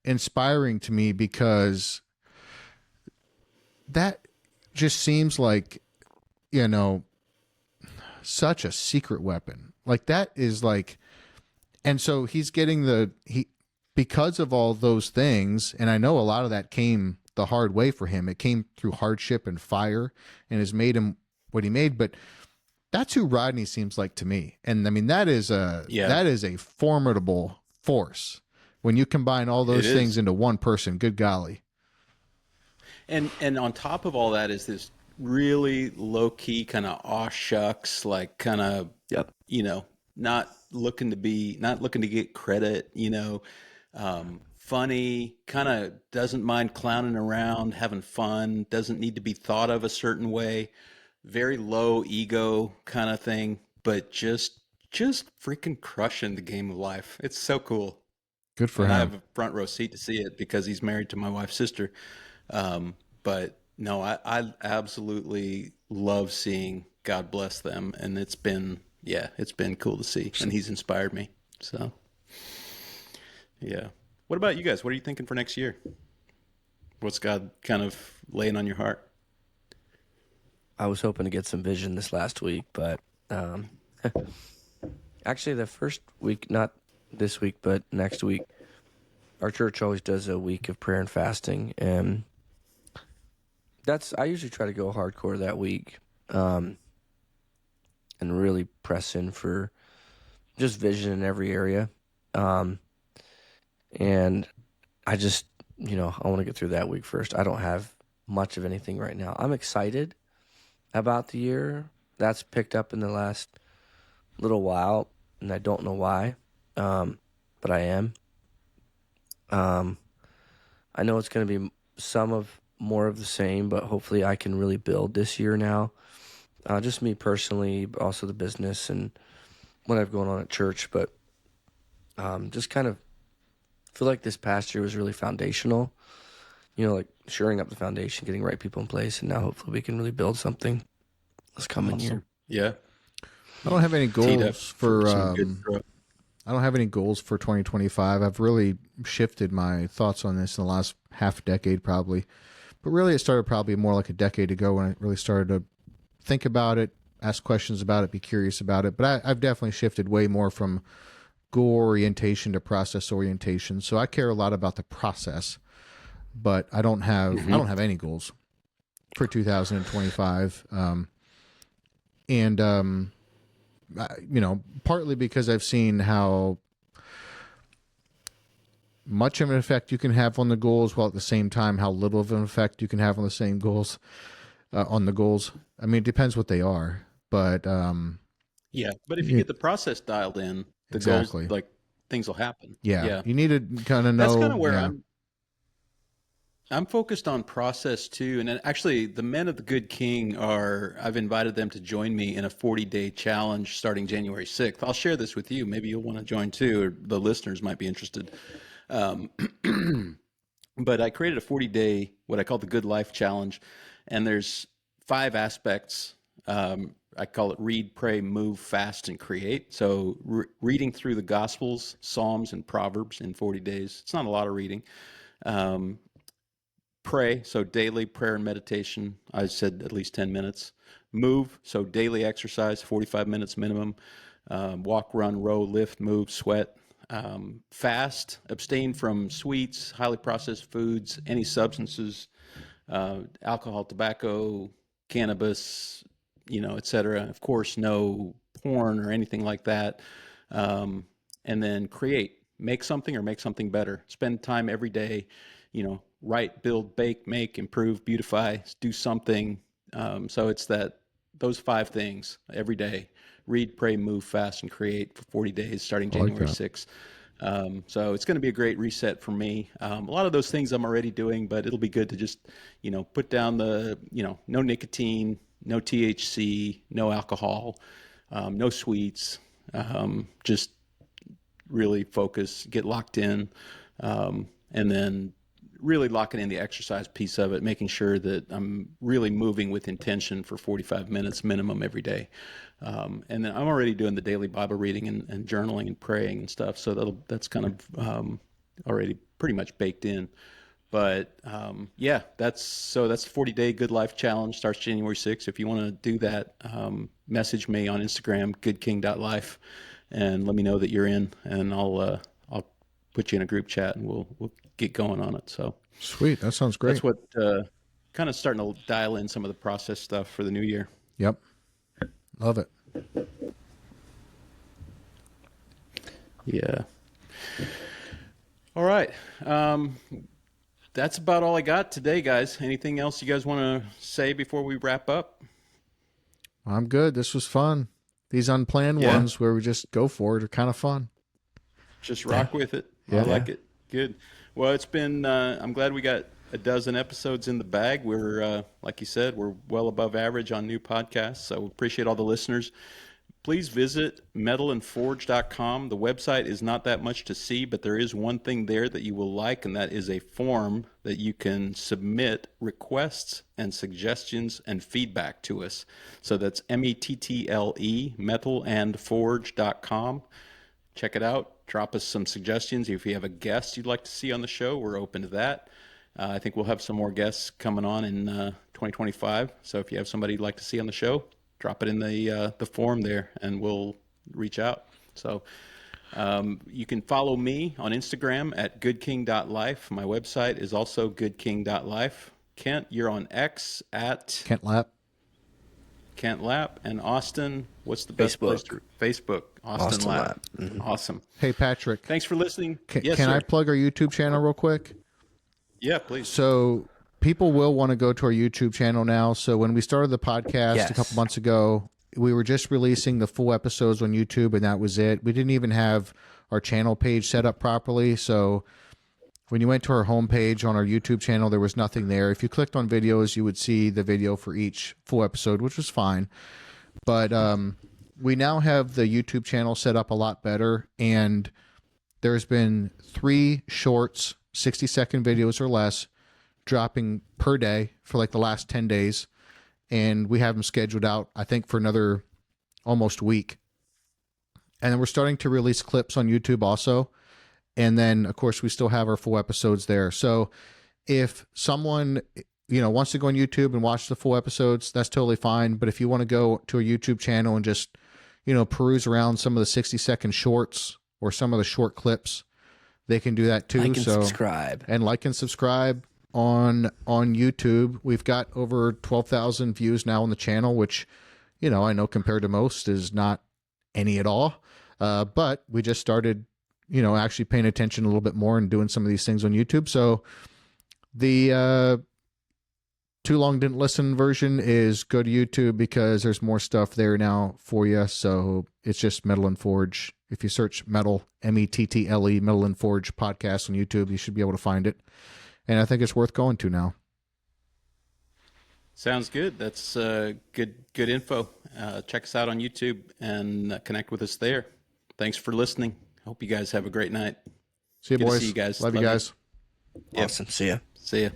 inspiring to me, because that just seems like, you know, such a secret weapon. Like that is like, and so he's getting because of all those things. And I know a lot of that came the hard way for him. It came through hardship and fire and has made him what he made. But that's who Rodney seems like to me. And I mean, that is a formidable force when you combine all those things into one person. Good golly. And on top of all that is this really low key kind of aw shucks, like kind of, you know, not looking to get credit, you know, funny, kind of doesn't mind clowning around, having fun, doesn't need to be thought of a certain way, very low ego kind of thing, but just freaking crushing the game of life. It's so cool. Good for And I him. have a front row seat to see it because he's married to my wife's sister. But no, I absolutely love seeing God bless them. And it's been cool to see. And he's inspired me. So, yeah. What about you guys? What are you thinking for next year? What's God kind of laying on your heart? I was hoping to get some vision this last week, but actually the first week, not this week, but next week, our church always does a week of prayer and fasting, and I usually try to go hardcore that week, and really press in for just vision in every area. And I just, I want to get through that week first. I don't have much of anything right now. I'm excited about the year. That's picked up in the last little while, and I don't know why, but I am. I know it's going to be more of the same, but hopefully I can really build this year now. Just me personally, but also the business and what I've going on at church. But just kind of feel like this past year was really foundational. Like shoring up the foundation, getting right people in place, and now hopefully we can really build something this coming year. Yeah. I don't have any goals for I don't have any goals for 2025. I've really shifted my thoughts on this in the last half decade probably. But really it started probably more like a decade ago when I really started to think about it, ask questions about it, be curious about it. But I've definitely shifted way more from goal orientation to process orientation. So I care a lot about the process, but I don't have any goals for 2025. Partly because I've seen how much of an effect you can have on the goals, while at the same time how little of an effect you can have on the same goals. On the goals, I mean, it depends what they are, but but if you get the process dialed in, the goals, like things will happen. Yeah, you need to kind of know. That's kind of where I'm focused on process too. And actually the Men of the Good King I've invited them to join me in a 40-day challenge starting January 6th. I'll share this with you. Maybe you'll want to join too, or the listeners might be interested. But I created a 40-day, what I call the Good Life Challenge. And there's 5 aspects. I call it read, pray, move, fast, and create. So reading through the Gospels, Psalms, and Proverbs in 40 days. It's not a lot of reading. Pray, so daily prayer and meditation. I said at least 10 minutes. Move, so daily exercise, 45 minutes minimum. Walk, run, row, lift, move, sweat. Fast, abstain from sweets, highly processed foods, any substances, alcohol, tobacco, cannabis, etc. Of course, no porn or anything like that. And then create, make something or make something better. Spend time every day, write, build, bake, make, improve, beautify, do something. So it's those 5 things every day: read, pray, move, fast, and create for 40 days starting January 6th. So it's going to be a great reset for me. A lot of those things I'm already doing, but it'll be good to just, put down no nicotine, no THC, no alcohol, no sweets, just really focus, get locked in, and then really locking in the exercise piece of it, making sure that I'm really moving with intention for 45 minutes minimum every day. And then I'm already doing the daily Bible reading and journaling and praying and stuff. So that's kind of already pretty much baked in. But yeah, that's the 40-day Good Life Challenge. Starts January 6th. If you want to do that, message me on Instagram, goodking.life, and let me know that you're in, and I'll put you in a group chat, and we'll get going on it. So sweet, that sounds great. that's what kind of starting to dial in some of the process stuff for the new year. Yep, love it. Yeah. All right. That's about all I got today, guys. Anything else you guys want to say before we wrap up? I'm good. This was fun. These unplanned ones where we just go for it are kind of fun. Just rock with it. Yeah. I like it. Good. Well, it's been, I'm glad we got a dozen episodes in the bag. We're, like you said, we're well above average on new podcasts. So appreciate all the listeners. Please visit mettleandforge.com. The website is not that much to see, but there is one thing there that you will like, and that is a form that you can submit requests and suggestions and feedback to us. So that's METTLE, mettleandforge.com. Check it out. Drop us some suggestions. If you have a guest you'd like to see on the show, we're open to that. I think we'll have some more guests coming on in 2025. So if you have somebody you'd like to see on the show, drop it in the form there, and we'll reach out. So you can follow me on Instagram at goodking.life. My website is also goodking.life. Kent, you're on X at Kent Lapp. Kent Lapp. And Austin, what's the best place to Facebook? Austin Lapp. Mm-hmm. Awesome. Hey, Patrick. Thanks for listening. Can Yes, sir. I plug our YouTube channel real quick? Yeah, please. So people will want to go to our YouTube channel now. So when we started the podcast a couple months ago, we were just releasing the full episodes on YouTube, and that was it. We didn't even have our channel page set up properly. So when you went to our homepage on our YouTube channel, there was nothing there. If you clicked on videos, you would see the video for each full episode, which was fine. But we now have the YouTube channel set up a lot better, and there's been 3 shorts, 60-second videos or less, dropping per day for like the last 10 days. And we have them scheduled out, I think, for another almost week. And then we're starting to release clips on YouTube also. And then, of course, we still have our full episodes there. So if someone, wants to go on YouTube and watch the full episodes, that's totally fine. But if you want to go to a YouTube channel and just, peruse around some of the 60-second shorts or some of the short clips, they can do that too. Like and subscribe. And like and subscribe on YouTube. We've got over 12,000 views now on the channel, which, I know compared to most is not any at all. But we just started, actually paying attention a little bit more and doing some of these things on YouTube. So the Too Long Didn't Listen version is go to YouTube because there's more stuff there now for you. So it's just Metal and Forge. If you search Metal, METTLE, Metal and Forge podcast on YouTube, you should be able to find it. And I think it's worth going to now. Sounds good. That's good info. Check us out on YouTube and connect with us there. Thanks for listening. Hope you guys have a great night. See you, Good boys. to see you guys. Love you guys. Awesome. See ya. See ya.